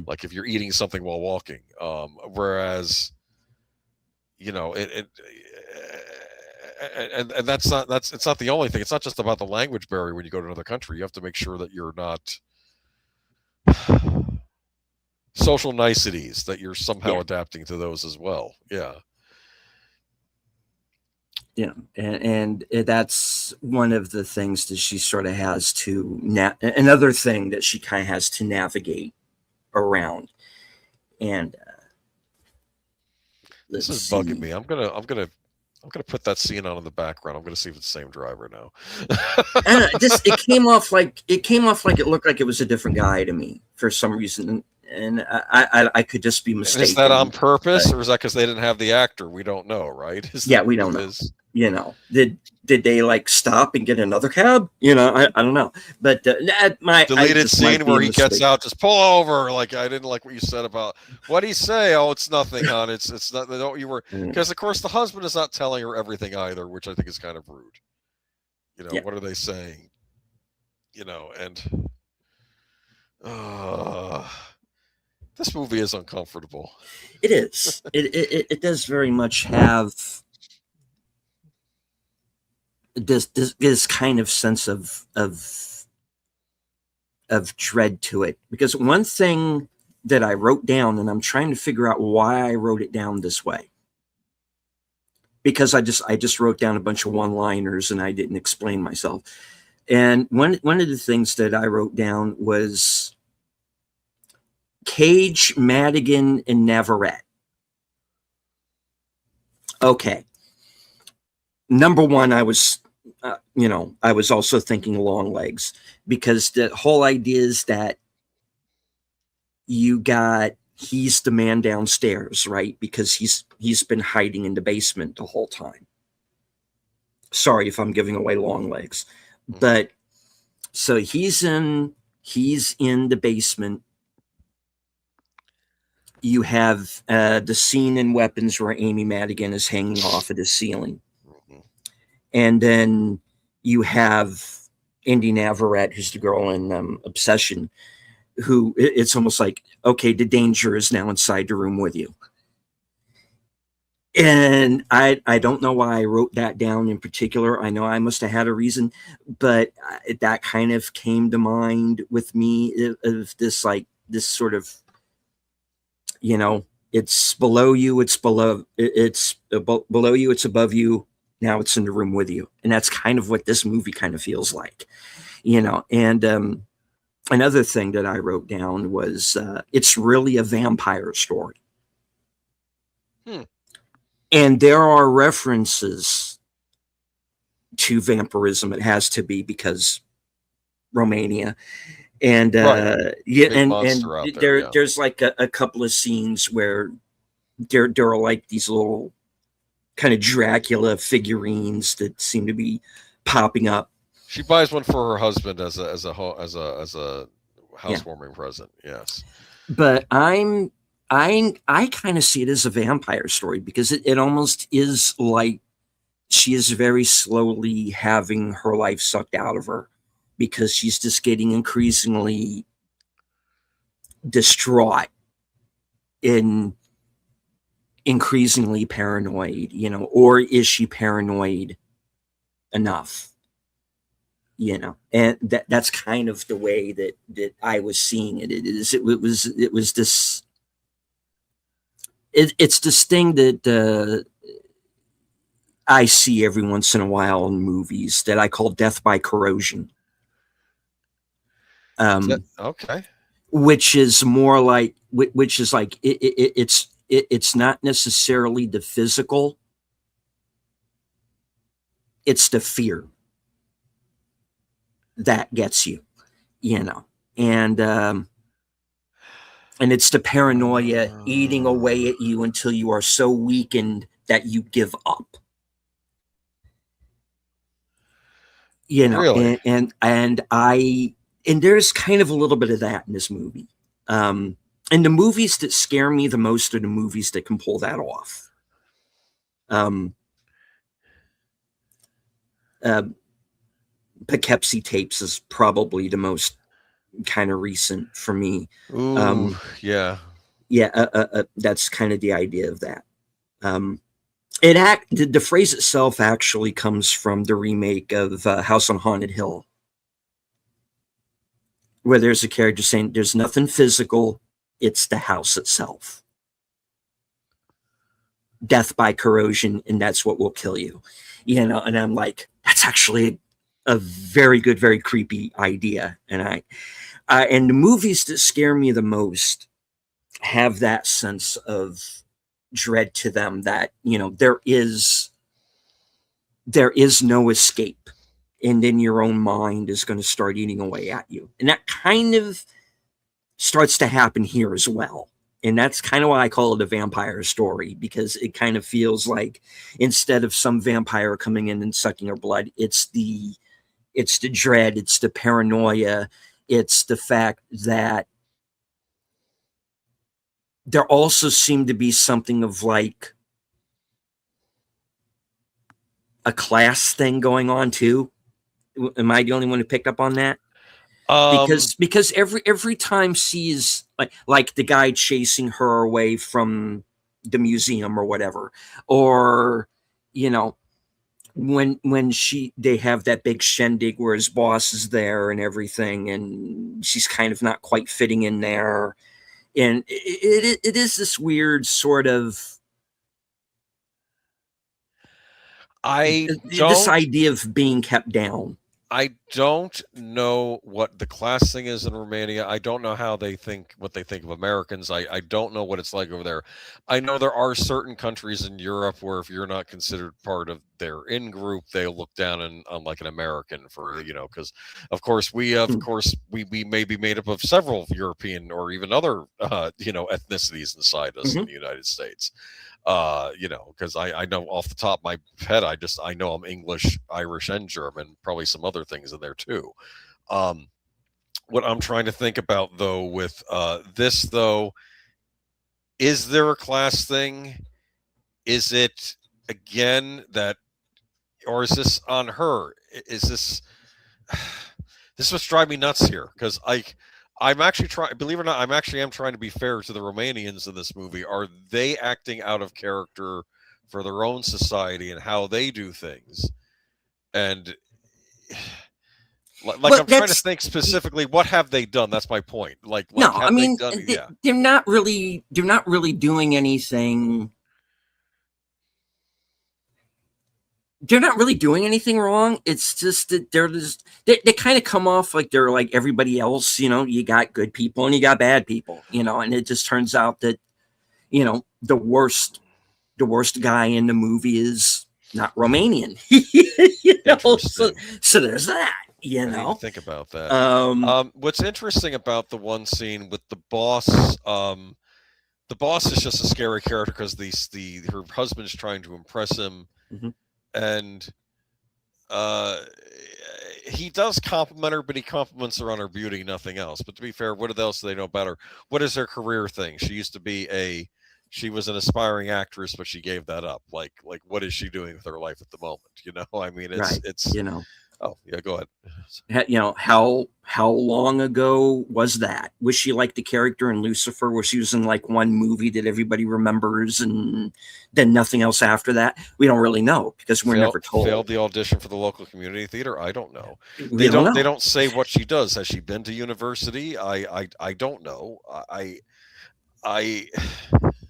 Speaker 3: Like if you're eating something while walking, whereas and it's not the only thing. It's not just about the language barrier. When you go to another country, you have to make sure that you're not social niceties, that you're somehow adapting to those as well. Yeah.
Speaker 2: And that's one of the things that she sort of has to another thing that she kind of has to navigate around. And
Speaker 3: this is bugging me. I'm gonna put that scene on in the background. I'm gonna see if it's the same driver now.
Speaker 2: It came off like it looked like it was a different guy to me for some reason. And I could just be mistaken.
Speaker 3: Is that on purpose, or is that because they didn't have the actor? We don't know, right?
Speaker 2: We don't know. Did they like stop and get another cab? I don't know. But
Speaker 3: deleted scene where he gets out, just pull over. Like I didn't like what you said about what he say. Oh, it's nothing, hon. It's not. Don't you were because of course the husband is not telling her everything either, which I think is kind of rude. What are they saying? And this movie is uncomfortable.
Speaker 2: It is. It does very much have this kind of sense of dread to it. Because one thing that I wrote down, and I'm trying to figure out why I wrote it down this way, because I just wrote down a bunch of one-liners and I didn't explain myself. And one of the things that I wrote down was Cage, Madigan, and Navarrete. Okay. Number one, I was also thinking Longlegs, because the whole idea is that he's the man downstairs, right? Because he's been hiding in the basement the whole time. Sorry if I'm giving away Longlegs, but so he's in the basement. You have the scene in Weapons where Amy Madigan is hanging off of the ceiling. And then you have Indy Navarrete, who's the girl in Obsession, who it's almost like, okay, the danger is now inside the room with you. And I don't know why I wrote that down in particular. I know I must have had a reason, but that kind of came to mind with me of this sort of, it's below you, it's below you, it's above you. Now it's in the room with you. And that's kind of what this movie kind of feels like, and another thing that I wrote down was it's really a vampire story. And there are references to vampirism. It has to be because Romania. And there's like a couple of scenes where there are like these little kind of Dracula figurines that seem to be popping up.
Speaker 3: She buys one for her husband as a housewarming present. Yes,
Speaker 2: but I kind of see it as a vampire story, because it almost is like she is very slowly having her life sucked out of her, because she's just getting increasingly distraught and increasingly paranoid, or is she paranoid enough? And that's kind of the way that I was seeing it. It was this. It's this thing that I see every once in a while in movies that I call death by corrosion.
Speaker 3: Okay.
Speaker 2: Which is more like, which is like, it's not necessarily the physical, it's the fear that gets you, you know, and it's the paranoia eating away at you until you are so weakened that you give up. You know,
Speaker 3: Really?
Speaker 2: and there's kind of a little bit of that in this movie. And the movies that scare me the most are the movies that can pull that off. Poughkeepsie Tapes is probably the most kind of recent for me.
Speaker 3: Ooh, yeah.
Speaker 2: That's kind of the idea of that. The phrase itself actually comes from the remake of House on Haunted Hill, where there's a character saying there's nothing physical, it's the house itself. Death by corrosion, and that's what will kill you. You know, and I'm like, that's actually a very good, very creepy idea. And and the movies that scare me the most have that sense of dread to them, that, you know, there is no escape, and then your own mind is going to start eating away at you. And that kind of starts to happen here as well. And that's kind of why I call it a vampire story, because it kind of feels like, instead of some vampire coming in and sucking her blood, it's the dread, it's the paranoia, it's the fact that there also seemed to be something of like a class thing going on too. Am I the only one who picked up on that? Because every time she's like the guy chasing her away from the museum or whatever, or, you know, when they have that big shindig where his boss is there and everything, and she's kind of not quite fitting in there, and it is this weird sort of this idea of being kept down.
Speaker 3: I don't know what the class thing is in Romania. I don't know what they think of Americans. I don't know what it's like over there. I know there are certain countries in Europe where if you're not considered part of their in-group, they'll look down on like an American for, you know, because of course we may be made up of several European or even other you know, ethnicities inside us in the United States. You know, because I know off the top of my head, I know I'm English, Irish, and German, probably some other things in there too. What I'm trying to think about though with this though, is there a class thing? Is it again that, or is this on her? Is this this what's driving me nuts here? Because I'm actually trying, believe it or not, am trying to be fair to the Romanians in this movie. Are they acting out of character for their own society and how they do things? And like, I'm trying to think specifically, what have they done? That's my point.
Speaker 2: No, I mean, they're not really doing anything. They're not really doing anything wrong. It's just that they kind of come off like they're like everybody else. You know, you got good people and you got bad people, you know, and it just turns out that, you know, the worst guy in the movie is not Romanian. You know? So there's that, you know.
Speaker 3: Think about that. What's interesting about the one scene with the boss, the boss is just a scary character because her husband's trying to impress him. And he does compliment her, but he compliments her on her beauty, nothing else. But to be fair, what else do they know about her? What is her career thing? She used to be she was an aspiring actress, but she gave that up. Like what is she doing with her life at the moment? You know, I mean, it's
Speaker 2: you know.
Speaker 3: Oh yeah, go ahead.
Speaker 2: You know, how long ago was that? Was she like the character in Lucifer, where she was in like one movie that everybody remembers and then nothing else after that? We don't really know because we're never told.
Speaker 3: Failed the audition for the local community theater? I don't know. They don't say what she does. Has she been to university? I don't know.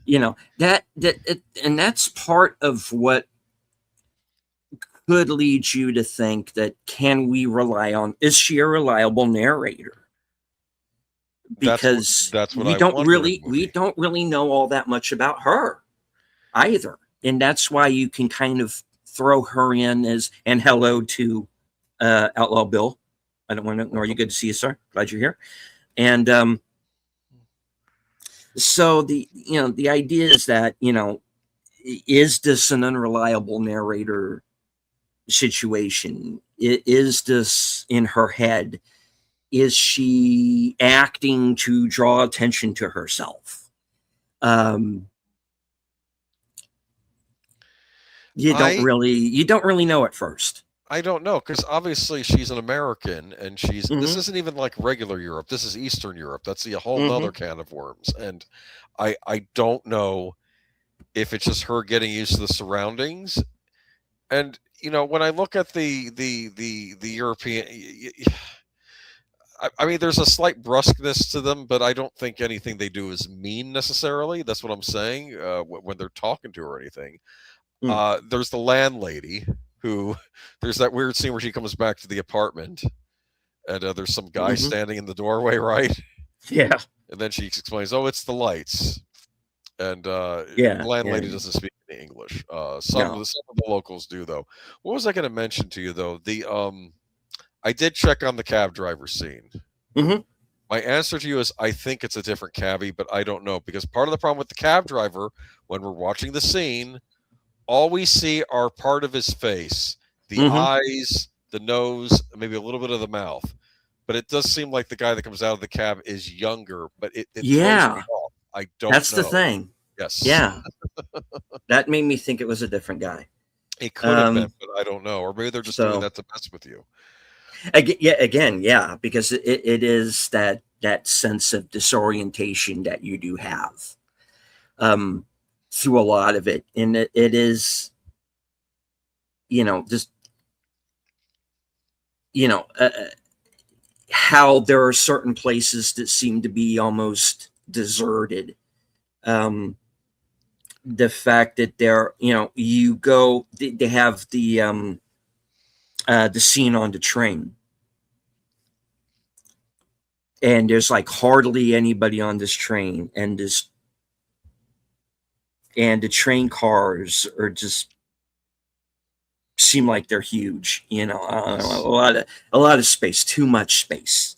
Speaker 2: You know, and that's part of what could lead you to think that, can we rely on, is she a reliable narrator? Because
Speaker 3: that's what
Speaker 2: we
Speaker 3: I
Speaker 2: don't
Speaker 3: wonder in
Speaker 2: really
Speaker 3: the movie.
Speaker 2: know all that much about her either. And that's why you can kind of throw her in as, and hello to Outlaw Bill. I don't want to ignore you. Good to see you, sir. Glad you're here. And so the idea is that, is this an unreliable narrator situation? Is this in her head? Is she acting to draw attention to herself? You don't really know at first.
Speaker 3: I don't know, because obviously she's an American, and this
Speaker 2: Mhm.
Speaker 3: isn't even like regular Europe. This is Eastern Europe. That's a whole
Speaker 2: Mhm.
Speaker 3: nother can of worms. And I don't know if it's just her getting used to the surroundings. And when I look at the European, I mean, there's a slight brusqueness to them, but I don't think anything they do is mean necessarily. That's what I'm saying when they're talking to her or anything. There's the landlady who, there's that weird scene where she comes back to the apartment, and there's some guy standing in the doorway, right?
Speaker 2: Yeah.
Speaker 3: And then she explains, "Oh, it's the lights." And
Speaker 2: Yeah,
Speaker 3: the landlady
Speaker 2: yeah.
Speaker 3: doesn't speak any English. Some of the locals do, though. What was I going to mention to you, though? I did check on the cab driver scene.
Speaker 2: Mhm.
Speaker 3: My answer to you is I think it's a different cabbie, but I don't know, because part of the problem with the cab driver, when we're watching the scene, all we see are part of his face, the eyes, the nose, maybe a little bit of the mouth. But it does seem like the guy that comes out of the cab is younger, but it throws me off. I don't
Speaker 2: That's
Speaker 3: know.
Speaker 2: the thing.
Speaker 3: Yes.
Speaker 2: Yeah. That made me think it was a different guy.
Speaker 3: It could have been, but I don't know. Or maybe they're just doing that to mess with you.
Speaker 2: Again, because it is that sense of disorientation that you do have through a lot of it. And it is, just, how there are certain places that seem to be almost deserted. The fact that they have the scene on the train, and there's like hardly anybody on this train, and the train cars are just seem like they're huge. A lot of space, too much space.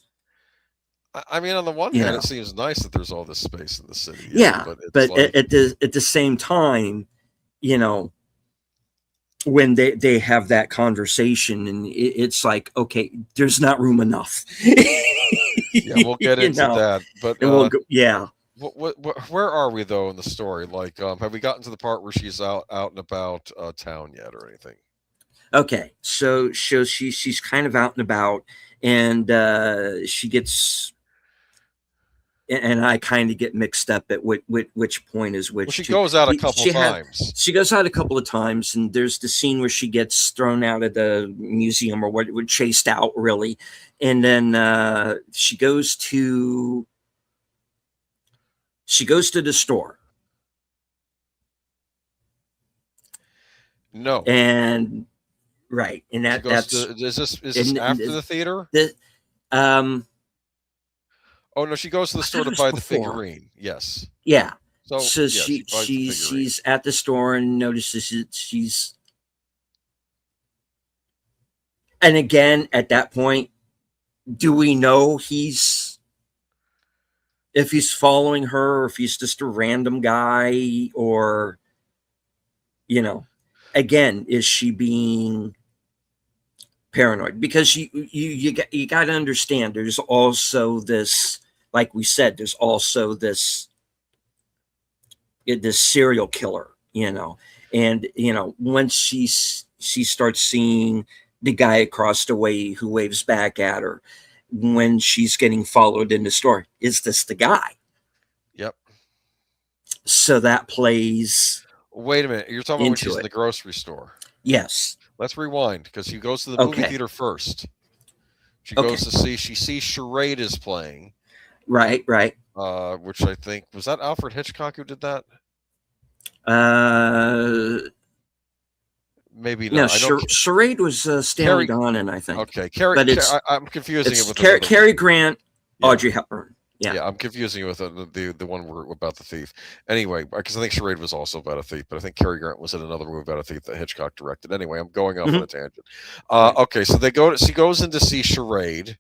Speaker 3: I mean, on the one hand, it seems nice that there's all this space in the city.
Speaker 2: Yeah, but like, at the same time, when they have that conversation, and it's like, okay, there's not room enough.
Speaker 3: Yeah, we'll get into that. But where are we though in the story? Like, have we gotten to the part where she's out and about town yet, or anything?
Speaker 2: Okay, so she's kind of out and about, and she gets, and I kind of get mixed up at which point is which.
Speaker 3: Well, she goes out a couple times.
Speaker 2: She goes out a couple of times, and there's the scene where she gets thrown out of the museum, or what, chased out, really. And then she goes to the store.
Speaker 3: No.
Speaker 2: And right, and that's
Speaker 3: is this after the theater? Oh no, she goes to the store to buy the figurine. Yes.
Speaker 2: Yeah. So she's at the store and notices she's. And again, at that point, do we know if he's following her, or if he's just a random guy, or, again, is she being paranoid? Because you got to understand, there's also this, like we said, there's also this serial killer, and once she starts seeing the guy across the way who waves back at her when she's getting followed in the store, is this the guy?
Speaker 3: Yep.
Speaker 2: So that plays.
Speaker 3: Wait a minute, you're talking about when she's in the grocery store?
Speaker 2: Yes.
Speaker 3: Let's rewind, because she goes to the movie theater first. She goes to see. She sees Charade is playing.
Speaker 2: Right.
Speaker 3: Which I think was that Alfred Hitchcock who did that. maybe
Speaker 2: No,
Speaker 3: not. I know.
Speaker 2: Charade was Stanley Donen, I think.
Speaker 3: Okay,
Speaker 2: but
Speaker 3: I'm confusing it with
Speaker 2: Cary Grant,
Speaker 3: yeah.
Speaker 2: Audrey Hepburn.
Speaker 3: Yeah, I'm confusing it with the one about the thief. Anyway, because I think Charade was also about a thief, but I think Cary Grant was in another movie about a thief that Hitchcock directed. Anyway, I'm going off on a tangent. Okay, so she goes in to see Charade,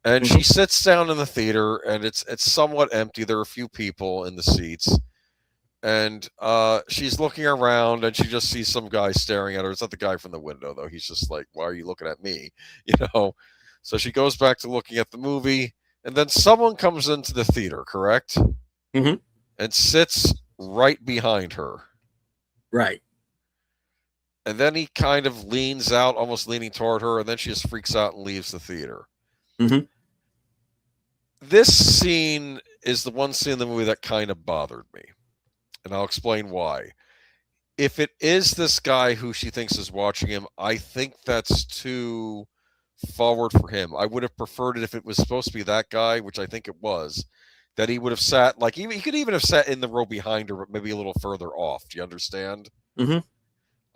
Speaker 3: and she sits down in the theater, and it's somewhat empty. There are a few people in the seats, and she's looking around, and she just sees some guy staring at her. It's not the guy from the window, though. He's just like, "Why are you looking at me?" You know. So she goes back to looking at the movie. And then someone comes into the theater, correct?
Speaker 2: Mm-hmm.
Speaker 3: And sits right behind her.
Speaker 2: Right.
Speaker 3: And then he kind of leans out, almost leaning toward her, and then she just freaks out and leaves the theater.
Speaker 2: Mm-hmm.
Speaker 3: This scene is the one scene in the movie that kind of bothered me. And I'll explain why. If it is this guy who she thinks is watching him, I think that's too forward for him. I would have preferred it if it was supposed to be that guy, which I think it was, that he would have sat, like, he could even have sat in the row behind her, but maybe a little further off. Do you understand?
Speaker 2: Mm-hmm.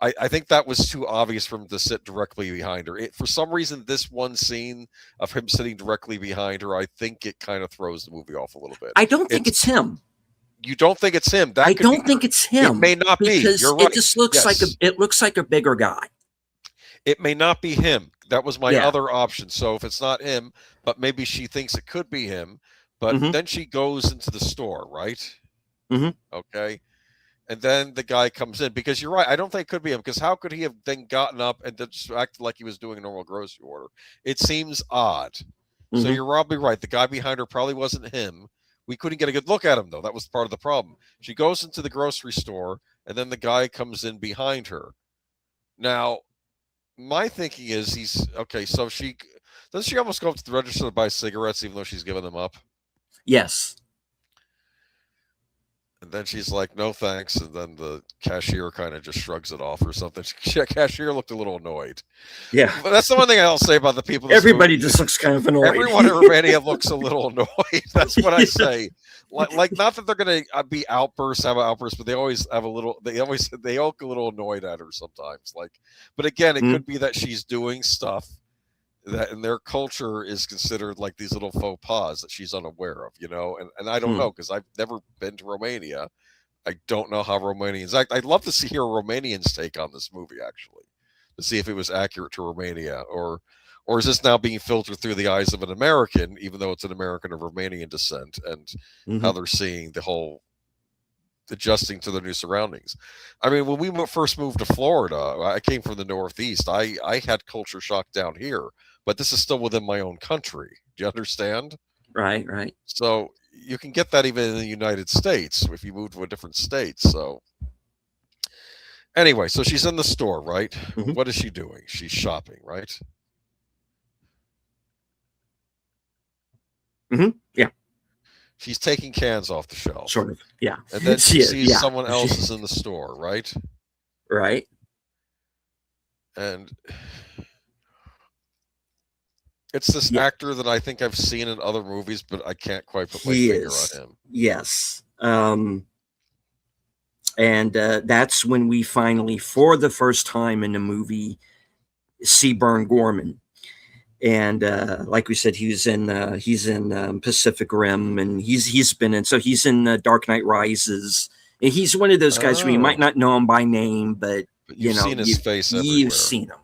Speaker 3: I think that was too obvious for him to sit directly behind her. For some reason, this one scene of him sitting directly behind her, I think it kind of throws the movie off a little bit.
Speaker 2: I don't think it's him.
Speaker 3: You don't think it's him?
Speaker 2: I don't think it's him.
Speaker 3: It may not be. You're right.
Speaker 2: It just looks it looks like a bigger guy.
Speaker 3: It may not be him. That was my other option. So if it's not him, but maybe she thinks it could be him, but then she goes into the store, right?
Speaker 2: Mm-hmm.
Speaker 3: Okay. And then the guy comes in, because you're right. I don't think it could be him, because how could he have then gotten up and just acted like he was doing a normal grocery order? It seems odd. Mm-hmm. So you're probably right. The guy behind her probably wasn't him. We couldn't get a good look at him, though. That was part of the problem. She goes into the grocery store, and then the guy comes in behind her. Now, my thinking is so doesn't she almost go up to the register to buy cigarettes even though she's given them up?
Speaker 2: Yes.
Speaker 3: And then she's like, "No thanks," and then the cashier kind of just shrugs it off or something. The cashier looked a little annoyed.
Speaker 2: Yeah.
Speaker 3: But that's the one thing I'll say about the people.
Speaker 2: Everybody just looks kind of annoyed.
Speaker 3: Everyone in Romania looks a little annoyed. That's what I say. Like not that they're going to be have outbursts, but they always have they look a little annoyed at her sometimes. But again, it could be that she's doing stuff that in their culture is considered like these little faux pas that she's unaware of, and I don't know, because I've never been to Romania. I don't know how Romanians act. I'd love to hear a Romanian's take on this movie, actually, to see if it was accurate to Romania, or is this now being filtered through the eyes of an American, even though it's an American of Romanian descent, and how they're seeing the whole adjusting to their new surroundings. I mean, when we first moved to Florida, I came from the Northeast. I had culture shock down here, but this is still within my own country. Do you understand?
Speaker 2: Right.
Speaker 3: So you can get that even in the United States if you move to a different state. So anyway, so she's in the store, right? Mm-hmm. What is she doing? She's shopping, right?
Speaker 2: Mm-hmm. Yeah.
Speaker 3: She's taking cans off the shelf.
Speaker 2: Sort of, yeah.
Speaker 3: And then she sees someone else is in the store, right?
Speaker 2: Right.
Speaker 3: And it's this actor that I think I've seen in other movies, but I can't quite put my finger on him.
Speaker 2: Yes. And that's when we finally, for the first time in the movie, see Burn Gorman. And like we said, he's in Pacific Rim, and he's been in. So he's in Dark Knight Rises. And he's one of those guys where you might not know him by name, but
Speaker 3: you've seen his face everywhere.
Speaker 2: You've seen him.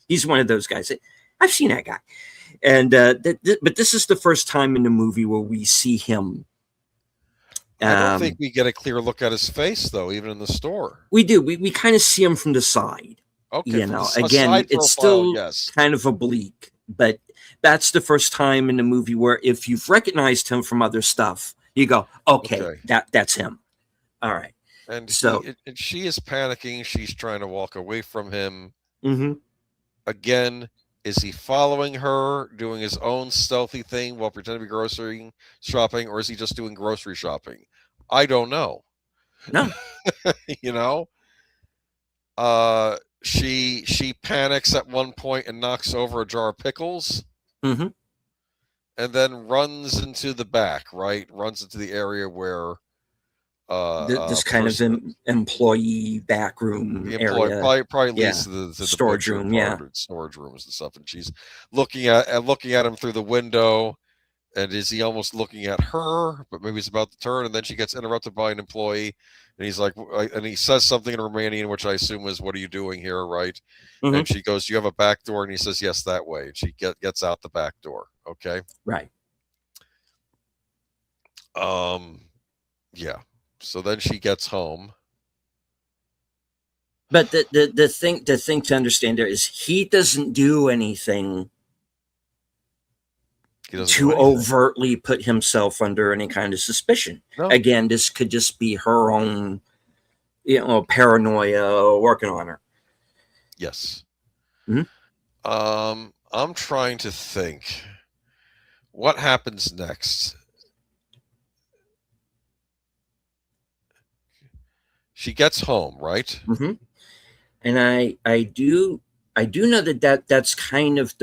Speaker 2: He's one of those guys. I've seen that guy. And but this is the first time in the movie where we see him.
Speaker 3: I don't think we get a clear look at his face, though, even in the store.
Speaker 2: We do. We kind of see him from the side.
Speaker 3: Okay,
Speaker 2: again, it's still kind of oblique, but that's the first time in the movie where if you've recognized him from other stuff, you go, okay. That's him. All right.
Speaker 3: And so she is panicking. She's trying to walk away from him.
Speaker 2: Mm-hmm.
Speaker 3: Again, is he following her, doing his own stealthy thing while pretending to be grocery shopping, or is he just doing grocery shopping? I don't know.
Speaker 2: No.
Speaker 3: She panics at one point and knocks over a jar of pickles,
Speaker 2: and
Speaker 3: then runs into the back, right? Runs into the area where
Speaker 2: This kind of employee backroom
Speaker 3: the employee
Speaker 2: area.
Speaker 3: probably
Speaker 2: Yeah.
Speaker 3: leads to the
Speaker 2: Storage
Speaker 3: butcher
Speaker 2: room,
Speaker 3: part, or storage rooms and stuff. And she's looking at him through the window. And is he almost looking at her? But maybe he's about to turn, and then she gets interrupted by an employee, and he's like, and he says something in Romanian, which I assume is, "What are you doing here?" Right?
Speaker 2: Mhm.
Speaker 3: And she goes, "Do you have a back door?" And he says, "Yes, that way." And she gets out the back door. Okay.
Speaker 2: Right.
Speaker 3: Yeah. So then she gets home.
Speaker 2: But the thing to understand there is he doesn't do anything to overtly put himself under any kind of suspicion.
Speaker 3: No.
Speaker 2: Again, this could just be her own, paranoia working on her.
Speaker 3: Yes.
Speaker 2: Mhm.
Speaker 3: I'm trying to think what happens next. She gets home, right?
Speaker 2: Mm-hmm. And I do know that's kind of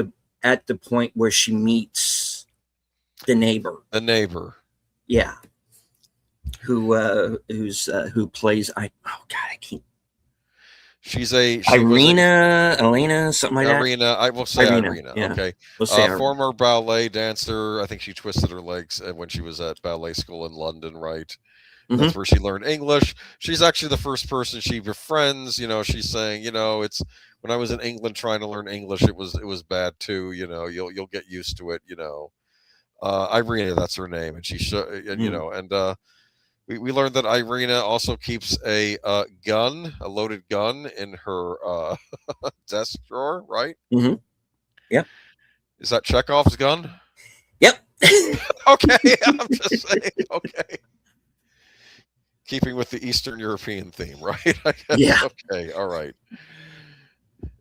Speaker 2: at the point where she meets the neighbor.
Speaker 3: The neighbor.
Speaker 2: Yeah. Who plays I can't. Elena, something like that.
Speaker 3: I will say Irina.
Speaker 2: Yeah.
Speaker 3: Okay.
Speaker 2: We'll say
Speaker 3: former ballet dancer. I think she twisted her legs when she was at ballet school in London, right?
Speaker 2: Mm-hmm.
Speaker 3: That's where she learned English. She's actually the first person she befriends. She's saying, it's when I was in England trying to learn English, it was bad too. You'll get used to it. Irina, that's her name, and we learned that Irina also keeps a loaded gun in her desk drawer, right?
Speaker 2: Mm-hmm. Yep.
Speaker 3: Is that Chekhov's gun?
Speaker 2: Yep.
Speaker 3: Okay, I'm just saying. Okay. Keeping with the Eastern European theme, right?
Speaker 2: Yeah.
Speaker 3: Okay. All right.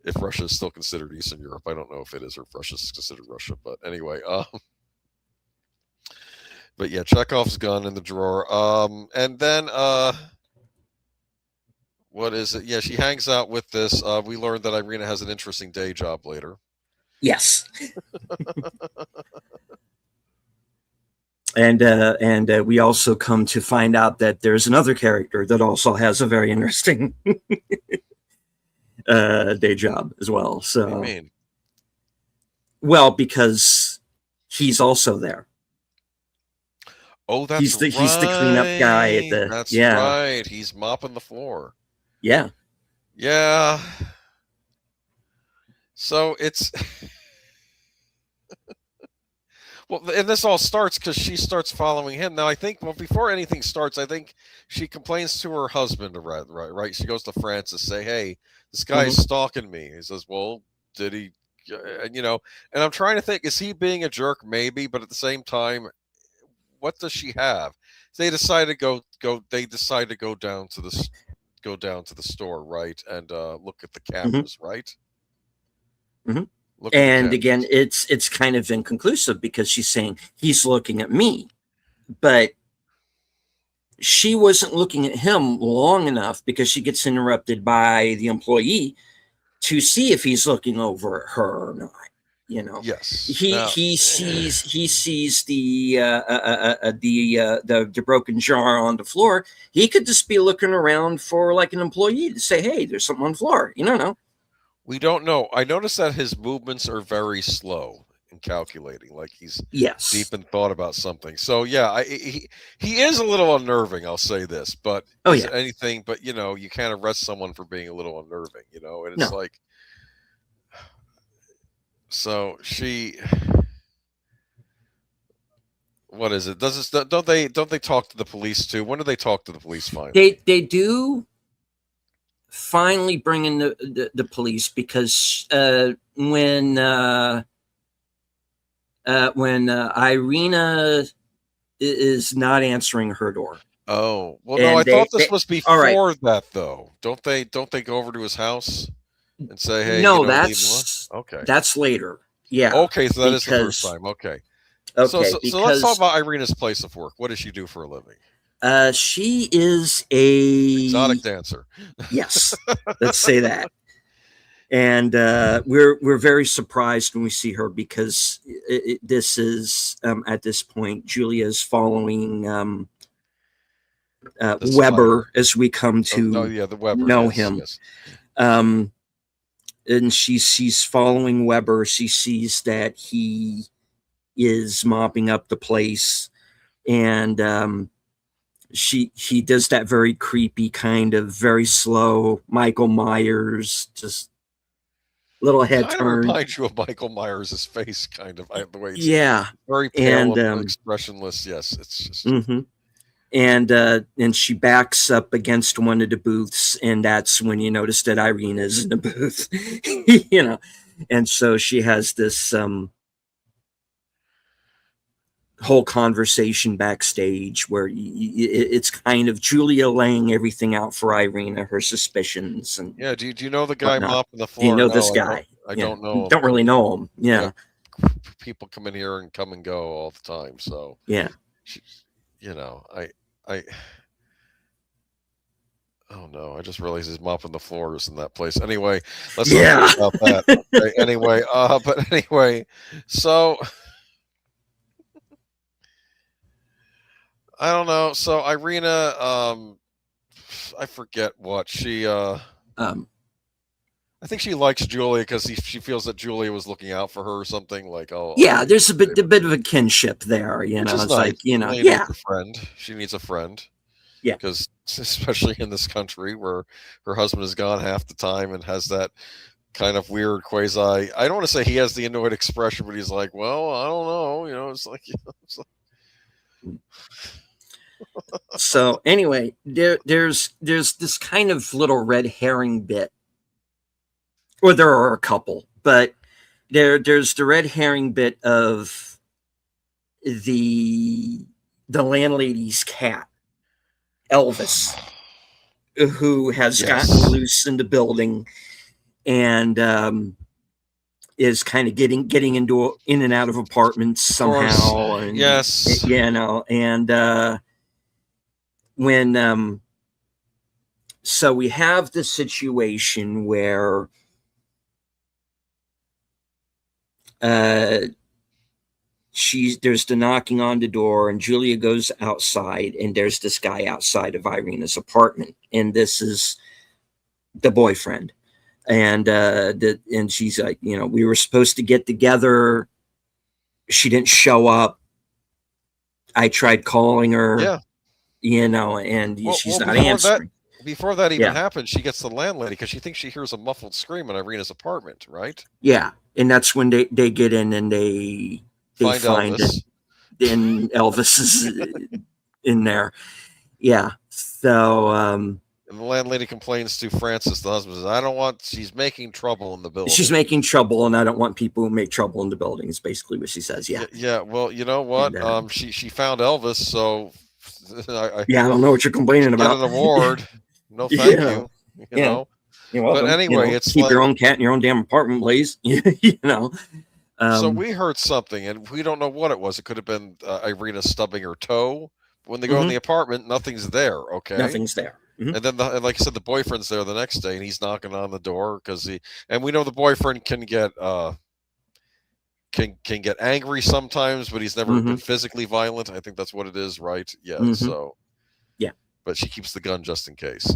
Speaker 3: If Russia is still considered Eastern Europe, I don't know if it is or if Russia is considered Russia, but anyway. But yeah, Chekhov's gun in the drawer. And then what is it? Yeah, she hangs out with this. We learned that Irina has an interesting day job later.
Speaker 2: Yes. And we also come to find out that there's another character that also has a very interesting day job as well. So,
Speaker 3: what do you mean?
Speaker 2: Well, because he's also there.
Speaker 3: Oh, that's
Speaker 2: he's the cleanup guy at the.
Speaker 3: That's right. He's mopping the floor.
Speaker 2: Yeah.
Speaker 3: Yeah. So it's. Well, and this all starts because she starts following him. Now, I think, before anything starts, I think she complains to her husband, right? She goes to Francis, say, "Hey, this guy's stalking me." He says, "Well, did he?" And I'm trying to think, is he being a jerk? Maybe, but at the same time, what does she have? They decide to go. They decide to go down to the store, right, and look at the cameras, right?
Speaker 2: Mm-hmm. And again, it's kind of inconclusive because she's saying he's looking at me, but she wasn't looking at him long enough because she gets interrupted by the employee to see if he's looking over at her or not.
Speaker 3: Yes.
Speaker 2: He sees the broken jar on the floor. He could just be looking around for like an employee to say, "Hey, there's something on the floor." No.
Speaker 3: We don't know. I noticed that his movements are very slow in calculating, like he's deep in thought about something. So yeah, he is a little unnerving. I'll say this, but anything. But you can't arrest someone for being a little unnerving. And it's like, so she. What is it? Don't they talk to the police too? When do they talk to the police finally?
Speaker 2: They do. Finally bring in the police because when Irina is not answering her door.
Speaker 3: Oh, well, no, I thought this was before that though. Don't they go over to his house and say, "Hey"?
Speaker 2: No, that's later. Yeah.
Speaker 3: Okay, so that is the first time. Okay. So let's talk about Irina's place of work. What does she do for a living?
Speaker 2: She is a
Speaker 3: exotic dancer.
Speaker 2: Yes, let's say that. And we're very surprised when we see her because this is at this point Julia's following Weber, as we come to
Speaker 3: the Weber.
Speaker 2: know
Speaker 3: yes,
Speaker 2: him.
Speaker 3: Yes.
Speaker 2: And she's following Weber. She sees that he is mopping up the place, and he does that very creepy kind of very slow Michael Myers, just little head
Speaker 3: Kind of
Speaker 2: turn.
Speaker 3: reminds you of Michael Myers' face, kind of the way it's
Speaker 2: Yeah,
Speaker 3: very pale
Speaker 2: and
Speaker 3: expressionless. Yes, it's just
Speaker 2: and she backs up against one of the booths, and that's when you notice that Irene is in the booth. And so she has this whole conversation backstage where it's kind of Julia laying everything out for Irina, her suspicions. And
Speaker 3: yeah. Do you know the guy
Speaker 2: whatnot.
Speaker 3: mopping the
Speaker 2: Do
Speaker 3: floor?
Speaker 2: you know
Speaker 3: No,
Speaker 2: this guy?
Speaker 3: I don't know him.
Speaker 2: Don't really know him. Yeah.
Speaker 3: People come in here and come and go all the time. So
Speaker 2: yeah.
Speaker 3: I oh no, I just realized he's mopping the floors in that place. Anyway, let's not talk about that. Okay, anyway, but anyway, so I don't know. So Irina, I forget what she. I think she likes Julia because she feels that Julia was looking out for her or something. Like,
Speaker 2: there's a bit of a kinship there. It's
Speaker 3: nice.
Speaker 2: like
Speaker 3: needs a friend. She needs a friend.
Speaker 2: Yeah,
Speaker 3: because especially in this country where her husband is gone half the time and has that kind of weird quasi. I don't want to say he has the annoyed expression, but he's like, well, I don't know. It's like.
Speaker 2: So anyway, there's this kind of little red herring bit, or there are a couple, but there's the red herring bit of the landlady's cat, Elvis, who has gotten loose in the building and is kind of getting in and out of apartments somehow. And,
Speaker 3: yes,
Speaker 2: and when so we have the situation where there's the knocking on the door, and Julia goes outside, and there's this guy outside of Irina's apartment, and this is the boyfriend. And and she's like, we were supposed to get together. She didn't show up. I tried calling her, and she's not answering.
Speaker 3: Before that even happens, she gets the landlady because she thinks she hears a muffled scream in Irina's apartment, right?
Speaker 2: Yeah, and that's when they get in and they find
Speaker 3: Elvis.
Speaker 2: it. Then Elvis is in there. Yeah. So
Speaker 3: and the landlady complains to Francis, the husband, says, she's making trouble in the building.
Speaker 2: She's making trouble, and I don't want people who make trouble in the building, is basically what she says. Yeah.
Speaker 3: Yeah. Well, you know what? And, she found Elvis, so
Speaker 2: I don't know what you're complaining about.
Speaker 3: Get an award. No, thank you. You know. But anyway, it's
Speaker 2: keep your own cat in your own damn apartment, please.
Speaker 3: So we heard something, and we don't know what it was. It could have been Irina stubbing her toe. When they go in the apartment, nothing's there. Okay,
Speaker 2: nothing's there.
Speaker 3: And then, like I said, the boyfriend's there the next day, and he's knocking on the door and we know the boyfriend can get angry sometimes, but he's never been physically violent. I think that's what it is, right? Yeah. So. But she keeps the gun just in case,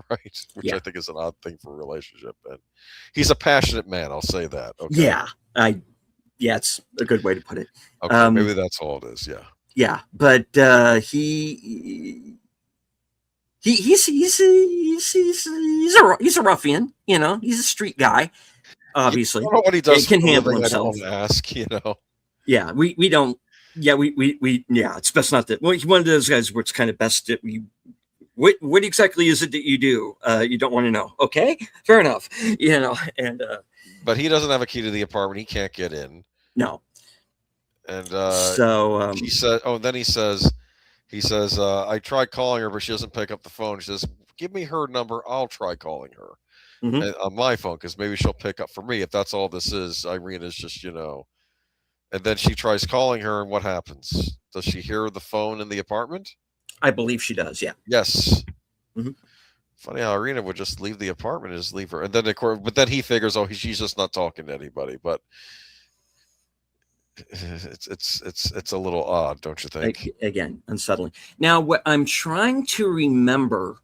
Speaker 3: right? Which I think is an odd thing for a relationship. And he's a passionate man. I'll say that. Okay.
Speaker 2: Yeah, it's a good way to put it.
Speaker 3: Okay, maybe that's all it is. Yeah.
Speaker 2: Yeah, but he's a ruffian. He's a street guy. Obviously,
Speaker 3: I don't know what he does.
Speaker 2: He can handle himself.
Speaker 3: I don't ask.
Speaker 2: Yeah, we don't. Yeah, it's best not that. Well, he's one of those guys where it's kind of best that we. What exactly is it that you do? You don't want to know. Okay, fair enough. And
Speaker 3: but he doesn't have a key to the apartment. He can't get in.
Speaker 2: No.
Speaker 3: And
Speaker 2: so
Speaker 3: he said, then he says, I tried calling her, but she doesn't pick up the phone. She says, give me her number. I'll try calling her on my phone because maybe she'll pick up for me. If that's all this is, Irina's just, And then she tries calling her, and what happens? Does she hear the phone in the apartment?
Speaker 2: I believe she does, yeah.
Speaker 3: Yes. Funny how Irina would just leave the apartment and just leave her. And then, but then he figures, she's just not talking to anybody. But it's a little odd, don't you think?
Speaker 2: Again, unsettling. Now, what I'm trying to remember,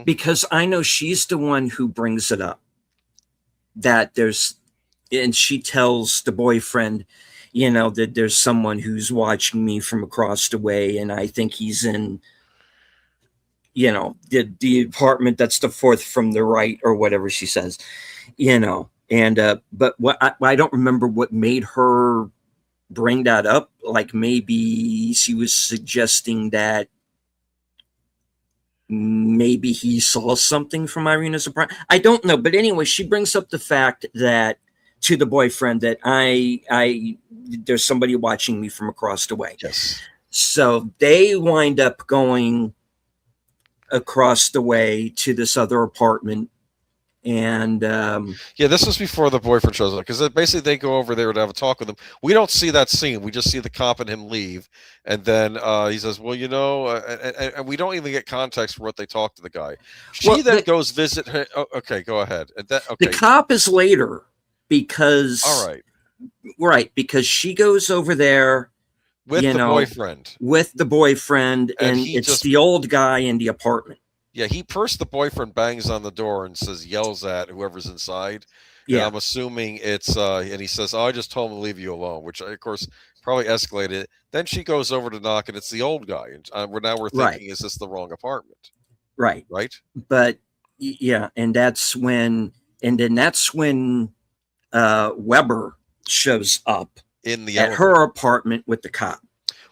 Speaker 2: because I know she's the one who brings it up, that and she tells the boyfriend, that there's someone who's watching me from across the way, and I think he's in, the apartment that's the fourth from the right, or whatever she says, and but what I don't remember what made her bring that up. Like, maybe she was suggesting that maybe he saw something from Irina's apartment. I don't know, but anyway, she brings up the fact that to the boyfriend that I there's somebody watching me from across the way.
Speaker 3: Yes.
Speaker 2: So they wind up going across the way to this other apartment, and
Speaker 3: this was before the boyfriend shows up, because basically they go over there to have a talk with him. We don't see that scene. We just see the cop and him leave, and then he says, well, and we don't even get context for what they talk to the guy. She then goes visit her. Okay, go ahead. And okay.
Speaker 2: The cop is later, because
Speaker 3: right,
Speaker 2: because she goes over there
Speaker 3: with the boyfriend,
Speaker 2: and it's the old guy in the apartment.
Speaker 3: Yeah, the boyfriend bangs on the door and yells at whoever's inside. Yeah, and I'm assuming it's and he says, "Oh, I just told him to leave you alone," which of course probably escalated. Then she goes over to knock, and it's the old guy, and we're thinking, is this the wrong apartment?
Speaker 2: Right. But yeah, and that's when Weber shows up
Speaker 3: in the
Speaker 2: at her apartment with the cop.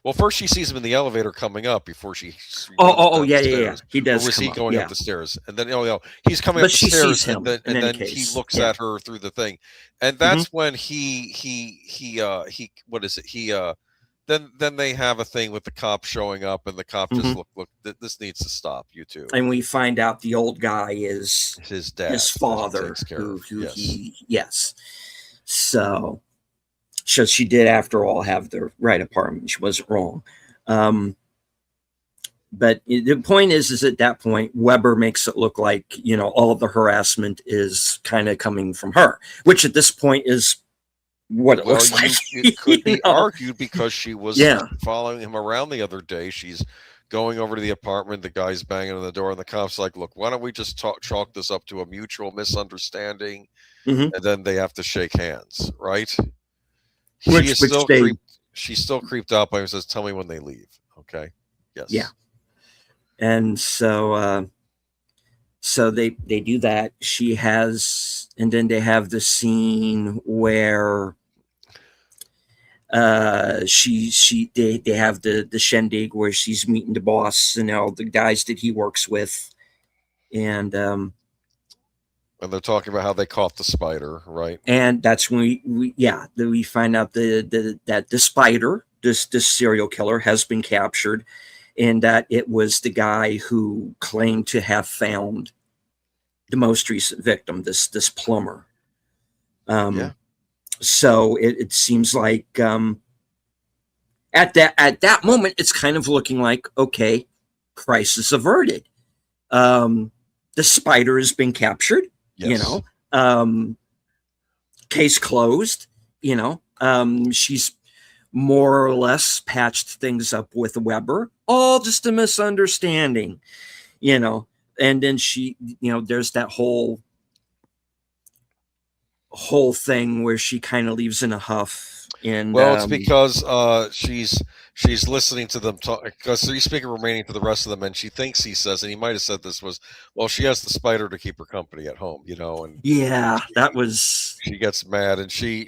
Speaker 3: Well, first she sees him in the elevator coming up before she.
Speaker 2: Yeah. He does.
Speaker 3: Or was he going up the stairs? And then he's coming up the stairs, and then he looks at her through the thing, and that's when he what is it? Then they have a thing with the cop showing up, and the cop just look. This needs to stop. You two.
Speaker 2: And we find out the old guy is
Speaker 3: his dad,
Speaker 2: his father, yes. So she did, after all, have the right apartment. She wasn't wrong. But the point is at that point, Weber makes it look like, all of the harassment is kind of coming from her, which at this point is what it looks like.
Speaker 3: It could be argued, because she was following him around the other day. She's going over to the apartment. The guy's banging on the door, and the cop's like, look, why don't we just chalk this up to a mutual misunderstanding? And then they have to shake hands, right? She's still creeped out by him. Says, "Tell me when they leave." Okay. Yes.
Speaker 2: Yeah. And so they do that. And then they have the scene where they have the shindig where she's meeting the boss and all the guys that he works with, and
Speaker 3: they're talking about how they caught the spider, right?
Speaker 2: And that's when we find out that the spider, this serial killer, has been captured, and that it was the guy who claimed to have found the most recent victim, this plumber. So it seems like at that moment, it's kind of looking like, okay, crisis averted. The spider has been captured.
Speaker 3: Yes.
Speaker 2: Case closed. She's more or less patched things up with Weber. All just a misunderstanding, and then she, there's that whole thing where she kind of leaves in a huff. And
Speaker 3: it's because she's listening to them talk, because he's speaking Romanian to the rest of them, and she thinks he says, and he might have said this was, well, she has the spider to keep her company at home, and
Speaker 2: that was,
Speaker 3: she gets mad, and she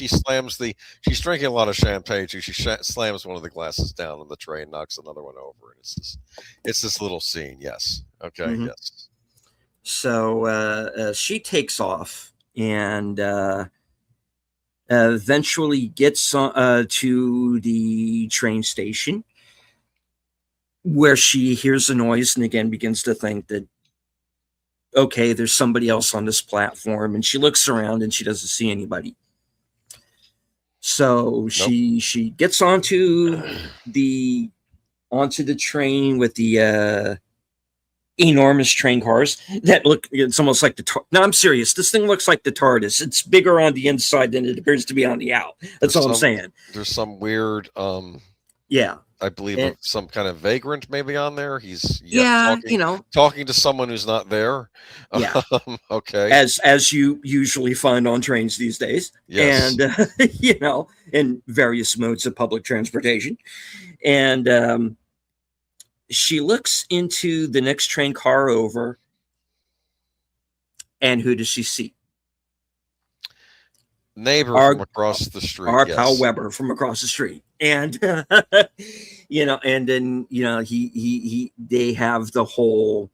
Speaker 3: slams she's drinking a lot of champagne too. She slams one of the glasses down on the tray and knocks another one over, and it's this little scene. Yes. Okay. Yes.
Speaker 2: So she takes off and eventually gets to the train station, where she hears a noise and again begins to think that, okay, there's somebody else on this platform, and she looks around and she doesn't see anybody. So she gets onto the train with the enormous train cars that look, it's almost like no, I'm serious, this thing looks like the TARDIS. It's bigger on the inside than it appears to be on the out. That's all I'm saying.
Speaker 3: There's some weird
Speaker 2: yeah,
Speaker 3: I believe some kind of vagrant maybe on there. He's talking to someone who's not there.
Speaker 2: Yeah.
Speaker 3: Okay.
Speaker 2: As you usually find on trains these days.
Speaker 3: Yes.
Speaker 2: And in various modes of public transportation. And she looks into the next train car over, and who does she see?
Speaker 3: Neighbor from across the street.
Speaker 2: Our pal Weber from across the street. And and then they have the whole,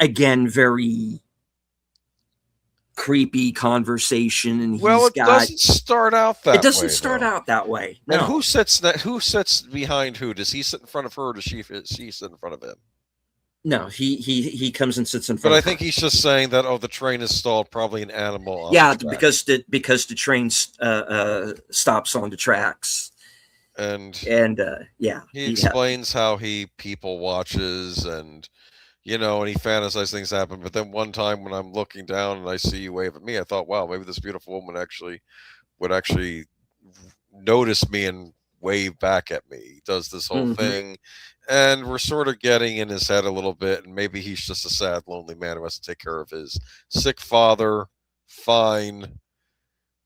Speaker 2: again, very creepy conversation. And
Speaker 3: it doesn't start out that way.
Speaker 2: It doesn't start out that way. No.
Speaker 3: And who sits behind who? Does he sit in front of her, or does she sit in front of him?
Speaker 2: No, he comes and sits in front.
Speaker 3: But I think he's just saying that the train is stalled, probably an animal.
Speaker 2: Because the train stops on the tracks,
Speaker 3: and
Speaker 2: he
Speaker 3: explains how he people watches, and and he fantasizes things happen. But then one time when I'm looking down and I see you wave at me, I thought, wow, maybe this beautiful woman would actually notice me and wave back at me. He does this whole thing. And we're sort of getting in his head a little bit, and maybe he's just a sad, lonely man who has to take care of his sick father. Fine.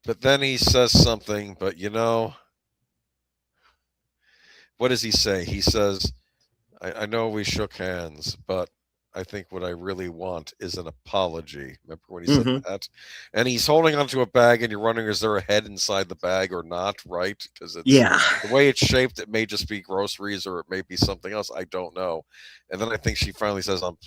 Speaker 3: But then he says something, but what does he say? He says, I know we shook hands, but I think what I really want is an apology. Remember when he said that? And he's holding onto a bag, and you're wondering, is there a head inside the bag or not, right? Because the way it's shaped, it may just be groceries, or it may be something else. I don't know. And then I think she finally says, I'm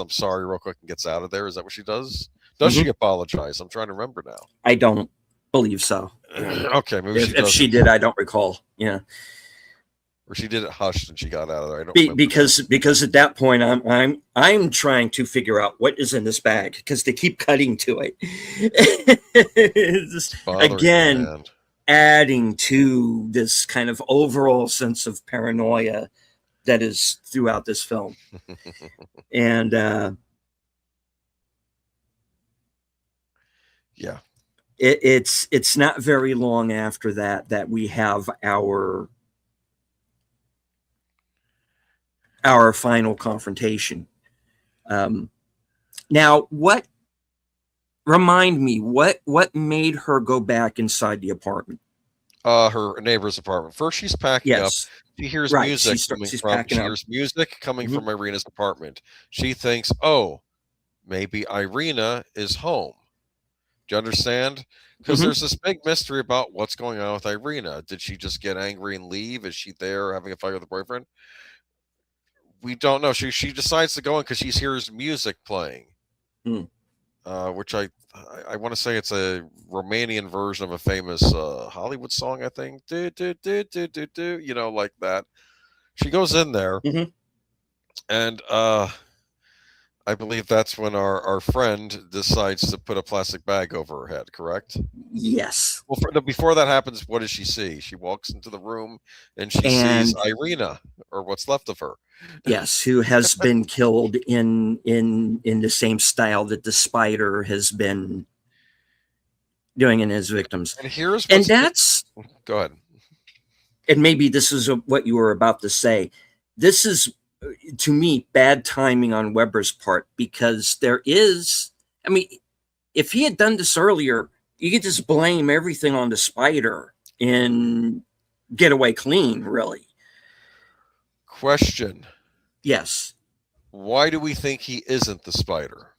Speaker 3: sorry, real quick, and gets out of there. Is that what she does? Does she apologize? I'm trying to remember now.
Speaker 2: I don't believe so.
Speaker 3: Okay, maybe
Speaker 2: if she did, I don't recall. Yeah.
Speaker 3: Or she did it hushed and she got out of there. I don't
Speaker 2: because at that point I'm trying to figure out what is in this bag, because they keep cutting to it. Again, adding to this kind of overall sense of paranoia that is throughout this film. And it's not very long after that we have our final confrontation. Now, remind me, what made her go back inside the apartment?
Speaker 3: Her neighbor's apartment. First, she's packing up. She hears music coming from Irina's apartment. She thinks, oh, maybe Irina is home. Do you understand? Because there's this big mystery about what's going on with Irina. Did she just get angry and leave? Is she there having a fight with her boyfriend? We don't know. She decides to go in because she hears music playing, which I want to say it's a Romanian version of a famous Hollywood song. I think do like that. She goes in there, and I believe that's when our friend decides to put a plastic bag over her head. Correct?
Speaker 2: Yes.
Speaker 3: Well, before that happens, what does she see? She walks into the room and she sees Irina, or what's left of her.
Speaker 2: Yes, who has been killed in the same style that the spider has been doing in his victims.
Speaker 3: And that's go ahead.
Speaker 2: And maybe this is what you were about to say. This is, to me, bad timing on Weber's part, because if he had done this earlier, you could just blame everything on the spider and get away clean, really.
Speaker 3: Question.
Speaker 2: Yes.
Speaker 3: Why do we think he isn't the spider?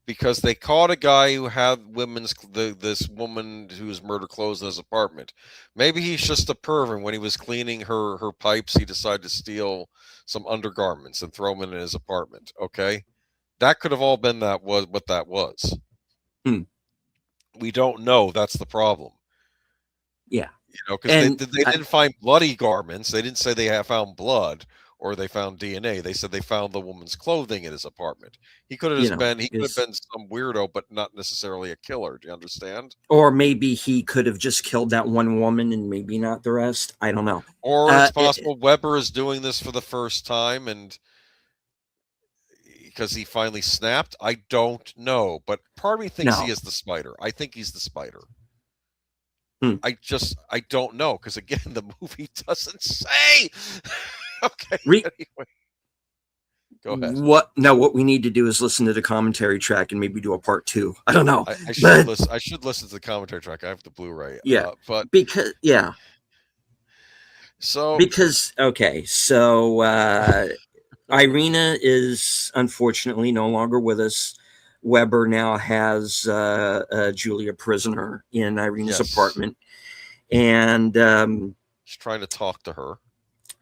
Speaker 3: Because they caught a guy who had this woman whose murder clothes in his apartment. Maybe he's just a pervert. When he was cleaning her pipes, he decided to steal some undergarments and throw them in his apartment. Okay, that could have all been what that was. We don't know. That's the problem.
Speaker 2: Yeah.
Speaker 3: Because they didn't find bloody garments. They didn't say they have found blood or they found DNA. They said they found the woman's clothing in his apartment. He could have
Speaker 2: You
Speaker 3: just
Speaker 2: know,
Speaker 3: been he could have
Speaker 2: is
Speaker 3: been some weirdo, but not necessarily a killer. Do you understand?
Speaker 2: or maybe he could have just killed that one woman and maybe not the rest. I don't know.
Speaker 3: Or it's
Speaker 2: It,
Speaker 3: possible Weber is doing this for the first time and because he finally snapped. I don't know, but part of me thinks
Speaker 2: no.
Speaker 3: he is the spider. I think he's the spider.
Speaker 2: Hmm.
Speaker 3: I don't know because again the movie doesn't say. Okay. Anyway. Go ahead.
Speaker 2: What we need to do is listen to the commentary track and maybe do a part 2. I don't know.
Speaker 3: I should listen to the commentary track. I have the Blu-ray.
Speaker 2: Yeah,
Speaker 3: but
Speaker 2: because okay, so Irina is unfortunately no longer with us. Weber now has Julia prisoner in Irina's apartment, and
Speaker 3: he's trying to talk to her.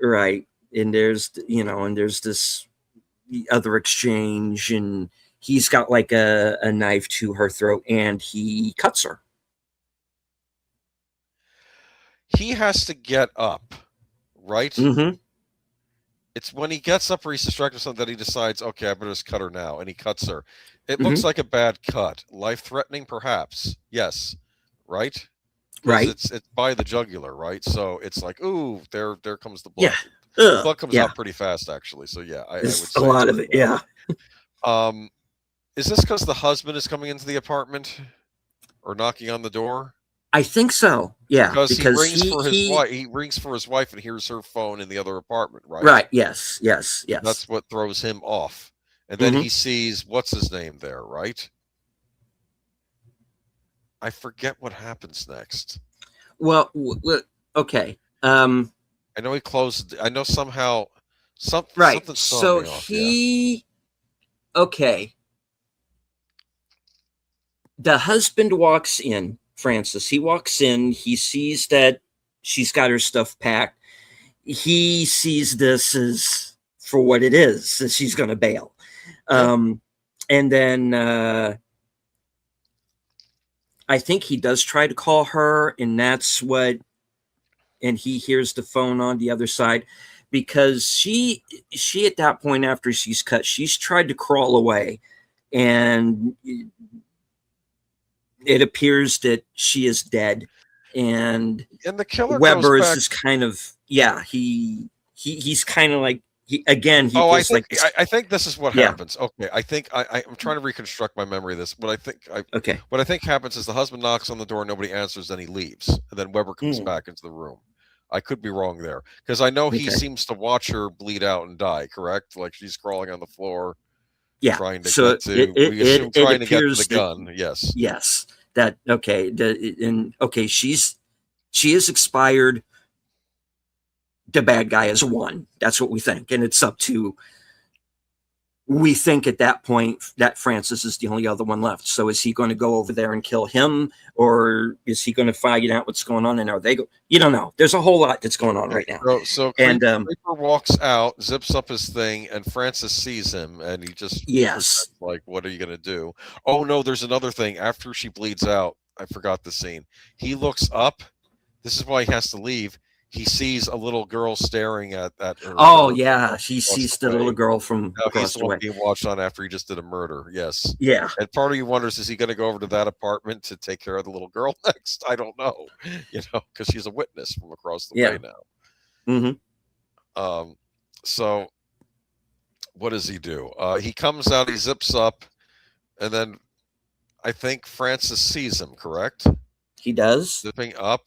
Speaker 2: Right, and there's this other exchange, and he's got like a knife to her throat, and he cuts her.
Speaker 3: He has to get up, right?
Speaker 2: Mm-hmm.
Speaker 3: It's when he gets up or he's distracted or something that he decides, okay, I better just cut her now, and he cuts her. It looks like a bad cut, life-threatening, perhaps. Yes, right?
Speaker 2: Right.
Speaker 3: It's by the jugular, right? So it's like, ooh, there comes the blood.
Speaker 2: Yeah.
Speaker 3: The blood comes out pretty fast, actually. So yeah, I would say
Speaker 2: a lot of it. Yeah.
Speaker 3: Is this because the husband is coming into the apartment or knocking on the door?
Speaker 2: I think so. Yeah,
Speaker 3: because he rings for his wife and hears her phone in the other apartment, right?
Speaker 2: Right. Yes.
Speaker 3: That's what throws him off, and then he sees what's his name there, right? I forget what happens next.
Speaker 2: Well, okay.
Speaker 3: I know he closed. I know somehow something.
Speaker 2: Right.
Speaker 3: So
Speaker 2: okay. The husband walks in. Francis. He walks in. He sees that she's got her stuff packed. He sees this as for what it is. That she's going to bail. And then I think he does try to call her, and that's what. And he hears the phone on the other side, because she at that point, after she's cut, she's tried to crawl away, and it appears that she is dead, and
Speaker 3: the killer
Speaker 2: Weber is just kind of he's kind of like I
Speaker 3: think this is what happens. Okay, I think I'm trying to reconstruct my memory of this. What I think happens is the husband knocks on the door, nobody answers, then he leaves, and then Weber comes back into the room. I could be wrong there because I know he seems to watch her bleed out and die. Correct, like she's crawling on the floor.
Speaker 2: Yeah,
Speaker 3: trying to get to the gun.
Speaker 2: Yes. That okay. She is expired. The bad guy is won. That's what we think, and it's up to. We think at that point that Francis is the only other one left. So is he going to go over there and kill him, or is he going to find out what's going on? And are they? You don't know. There's a whole lot that's going on right now.
Speaker 3: So Creeper walks out, zips up his thing, and Francis sees him, and he just like, what are you going to do? Oh no, there's another thing. After she bleeds out, I forgot the scene. He looks up. This is why he has to leave. He sees a little girl staring at her.
Speaker 2: Oh yeah, he sees the little girl from across the way.
Speaker 3: He's being watched on after he just did a murder. Yes.
Speaker 2: Yeah.
Speaker 3: And part of you wonders, is he going to go over to that apartment to take care of the little girl next? I don't know. Because she's a witness from across the way now.
Speaker 2: Mm-hmm.
Speaker 3: So what does he do? He comes out. He zips up, and then I think Francis sees him. Correct.
Speaker 2: He does.
Speaker 3: Zipping up.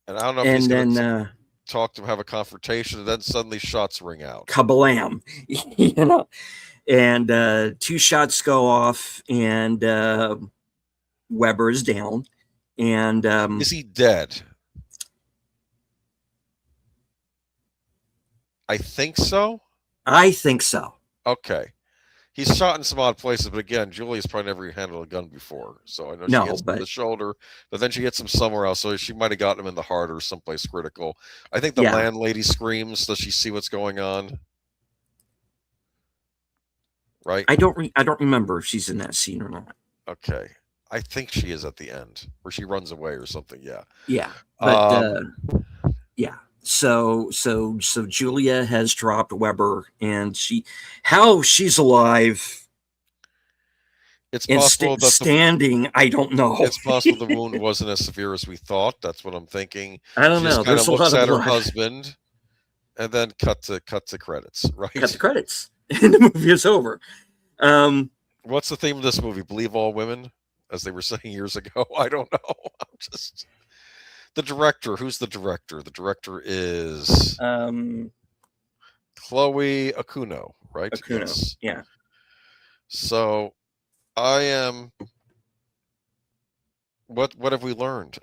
Speaker 3: And I don't know if he's going to talk to him, have a confrontation, and then suddenly shots ring out.
Speaker 2: Kablam. And 2 shots go off, and Weber is down. And
Speaker 3: is he dead? I think so. Okay. He's shot in some odd places, but again, Julia's probably never handled a gun before. So I know she hits him in the shoulder, but then she hits him somewhere else. So she might have gotten him in the heart or someplace critical. I think the landlady screams. Does she see what's going on? Right?
Speaker 2: I don't remember if she's in that scene or not.
Speaker 3: Okay. I think she is at the end, where she runs away or something. Yeah.
Speaker 2: Yeah. But So Julia has dropped Weber, and how she's alive
Speaker 3: It's
Speaker 2: and
Speaker 3: possible that
Speaker 2: standing, I don't know.
Speaker 3: it's possible the wound wasn't as severe as we thought. That's what I'm thinking.
Speaker 2: I don't
Speaker 3: She just
Speaker 2: know.
Speaker 3: kind
Speaker 2: There's
Speaker 3: of
Speaker 2: a lot
Speaker 3: looks
Speaker 2: of
Speaker 3: at her
Speaker 2: blood.
Speaker 3: husband, and then cut to credits.
Speaker 2: Cut the
Speaker 3: Right.
Speaker 2: credits, and the movie is over.
Speaker 3: What's the theme of this movie? Believe all women, as they were saying years ago. I don't know. I'm just the director. Who's the director? The director is
Speaker 2: um,
Speaker 3: Chloe Akuno, right?
Speaker 2: Okuno,
Speaker 3: Yes.
Speaker 2: yeah.
Speaker 3: So I am. What have we learned?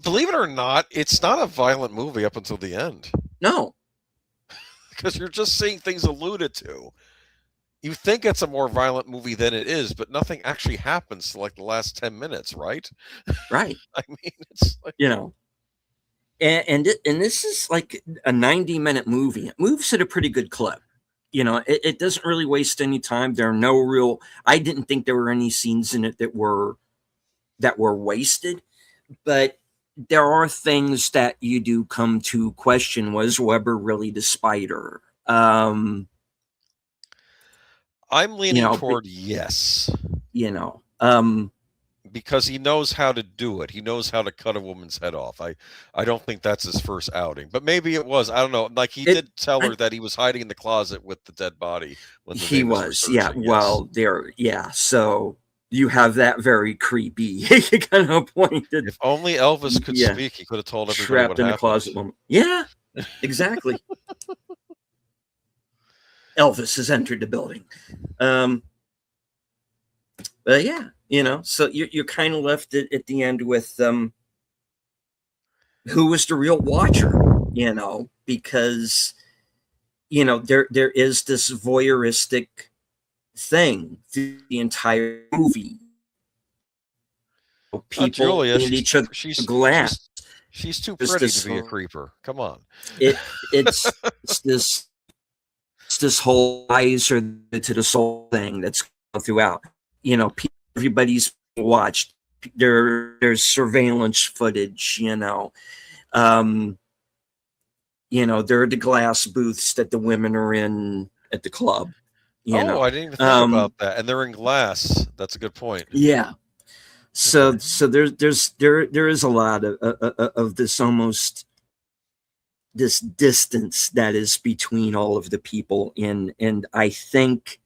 Speaker 3: Believe it or not, it's not a violent movie up until the end
Speaker 2: No,
Speaker 3: because you're just seeing things alluded to. You think it's a more violent movie than it is, but nothing actually happens to like the last 10 minutes, right?
Speaker 2: right.
Speaker 3: I mean, it's like,
Speaker 2: You know, and this is like a 90-minute movie. It moves at a pretty good clip. You know, it doesn't really waste any time. There are no real. I didn't think there were any scenes in it that were wasted, but there are things that you do come to question. Was Weber really the spider?
Speaker 3: I'm leaning
Speaker 2: know,
Speaker 3: toward yes. Because he knows how to do it. He knows how to cut a woman's head off. I don't think that's his first outing, but maybe it was. I don't know. Like he did tell her that he was hiding in the closet with the dead body when
Speaker 2: he was. Yeah.
Speaker 3: Yes.
Speaker 2: Well, there. Yeah. So you have that very creepy kind of point.
Speaker 3: If only Elvis could speak, he could have told everybody
Speaker 2: trapped
Speaker 3: what
Speaker 2: in
Speaker 3: happened.
Speaker 2: the closet woman. Yeah. Exactly. Elvis has entered the building. But yeah, so you're kind of left at the end with who was the real watcher, because there is this voyeuristic thing through the entire movie. People
Speaker 3: Julia,
Speaker 2: in each other glass.
Speaker 3: She's too pretty to be a creeper. Come on.
Speaker 2: It's this whole eyes are to the soul thing that's throughout. Everybody's watched. There's surveillance footage. There are the glass booths that the women are in at the club.
Speaker 3: I didn't even think about that. And they're in glass. That's a good point.
Speaker 2: Yeah. So there is a lot of this almost this distance that is between all of the people and I think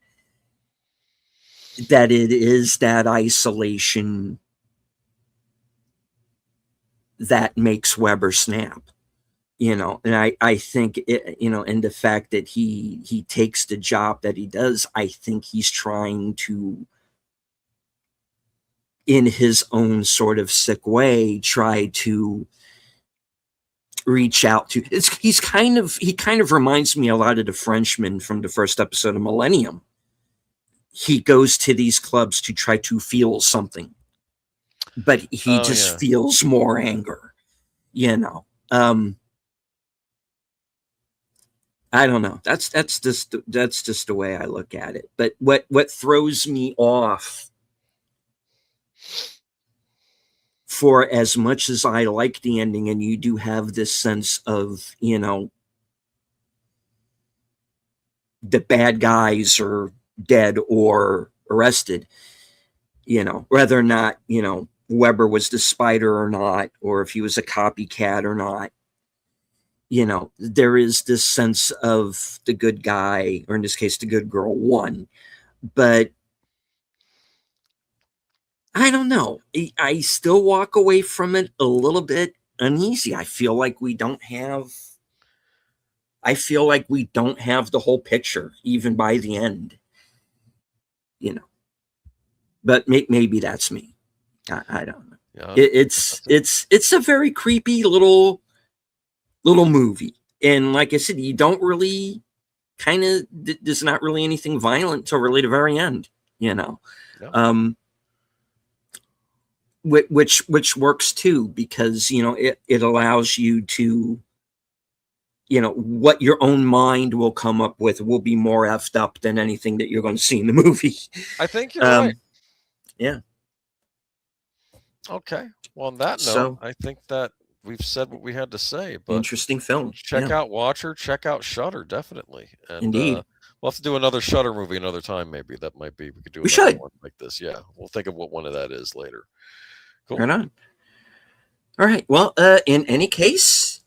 Speaker 2: that it is that isolation that makes Weber snap, and I think and the fact that he takes the job that he does, I think he's trying to, in his own sort of sick way, try to reach out to. He kind of reminds me a lot of the Frenchman from the first episode of Millennium. He goes to these clubs to try to feel something, but he feels more anger. I don't know. That's just the way I look at it. But what throws me off, for as much as I like the ending, and you do have this sense of, the bad guys are dead or arrested, whether or not, Weber was the spider or not, or if he was a copycat or not, there is this sense of the good guy, or in this case, the good girl won. But I don't know. I still walk away from it a little bit uneasy. I feel like we don't have the whole picture, even by the end. But maybe that's me. I don't know. Yeah, it's a very creepy little movie, and like I said, you don't really there's not really anything violent till really the very end. No. Which works too, because it allows you to, what your own mind will come up with will be more effed up than anything that you're going to see in the movie.
Speaker 3: I think you're right.
Speaker 2: Yeah.
Speaker 3: Okay. Well, on that note,
Speaker 2: So
Speaker 3: I think that we've said what we had to say. But
Speaker 2: interesting film.
Speaker 3: check
Speaker 2: Yeah,
Speaker 3: out Watcher, check out Shutter, definitely. And
Speaker 2: indeed.
Speaker 3: we'll have to do another Shutter movie another time, maybe. That might be, we could do
Speaker 2: We
Speaker 3: another
Speaker 2: should.
Speaker 3: one like this. Yeah. We'll think of what one of that is later. Cool.
Speaker 2: Right on. All right. Well, in any case,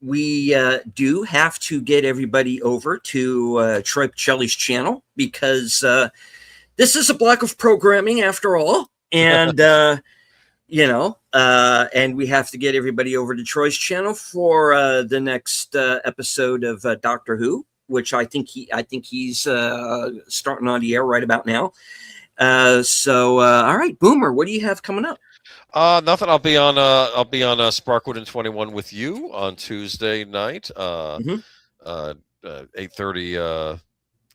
Speaker 2: we do have to get everybody over to Troy Pacelli's channel because this is a block of programming after all. And, and we have to get everybody over to Troy's channel for the next episode of Doctor Who, which I think he's starting on the air right about now. All right, Boomer, what do you have coming up?
Speaker 3: Nothing. I'll be on Sparkwood and 21 with you on Tuesday night.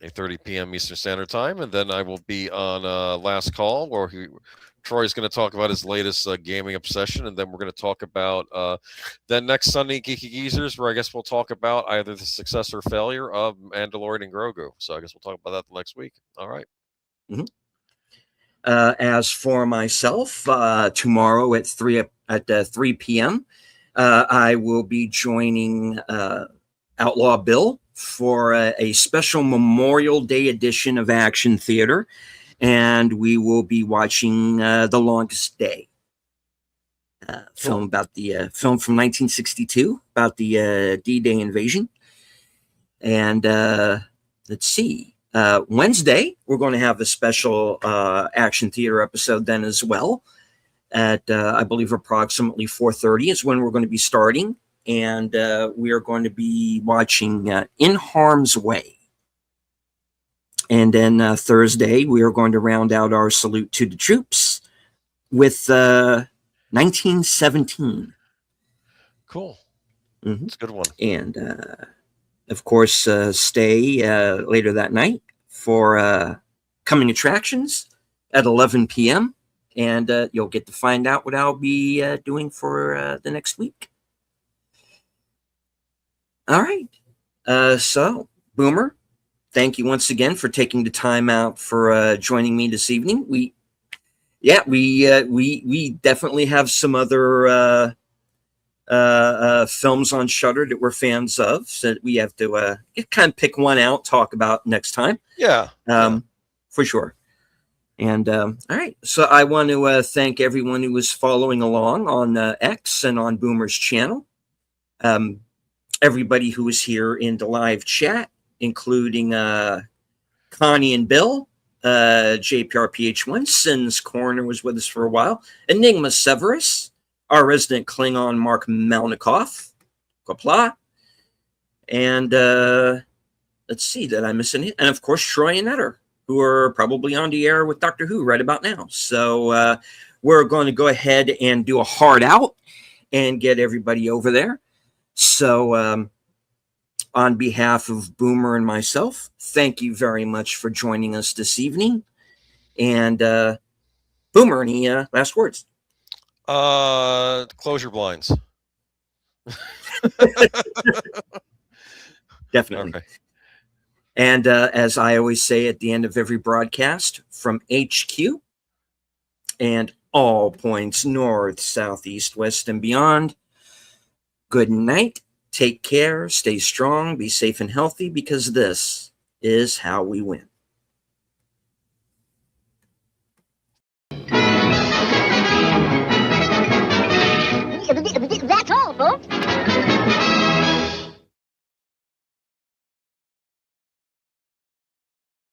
Speaker 3: 8:30 p.m. Eastern Standard Time, and then I will be on Last Call, where Troy's going to talk about his latest gaming obsession, and then we're going to talk about then next Sunday Geeky Geezers, where I guess we'll talk about either the success or failure of Mandalorian and Grogu. So I guess we'll talk about that next week. All right.
Speaker 2: Mm-hmm. As for myself, tomorrow at 3 p.m., I will be joining Outlaw Bill for a special Memorial Day edition of Action Theater, and we will be watching The Longest Day, film about the film from 1962 about the D-Day invasion. And let's see. Wednesday, we're going to have a special Action Theater episode then as well. At I believe approximately 4:30 is when we're going to be starting, and we are going to be watching In Harm's Way. And then Thursday, we are going to round out our Salute to the Troops with 1917.
Speaker 3: Cool.
Speaker 2: Mm-hmm.
Speaker 3: It's a good one.
Speaker 2: And of course, stay later that night for coming attractions at 11 p.m. And you'll get to find out what I'll be doing for the next week. All right. So, Boomer, thank you once again for taking the time out for joining me this evening. We definitely have some other films on Shudder that we're fans of, so we have to kind of pick one out, talk about next time.
Speaker 3: Yeah.
Speaker 2: For sure. And all right, so I want to thank everyone who was following along on X and on Boomer's channel. Everybody who was here in the live chat, including Connie and Bill, JPRPH1, Sins Corner was with us for a while, Enigma Severus, our resident Klingon, Mark Malnikoff, Kopla, and let's see, did I miss any? And of course, Troy and Etter, who are probably on the air with Doctor Who right about now. So we're going to go ahead and do a hard out and get everybody over there. So on behalf of Boomer and myself, thank you very much for joining us this evening. And Boomer, any last words?
Speaker 3: Close your blinds.
Speaker 2: Definitely.
Speaker 3: Okay.
Speaker 2: And as I always say at the end of every broadcast, from HQ and all points north, south, east, west, and beyond, good night, take care, stay strong, be safe and healthy, because this is how we win.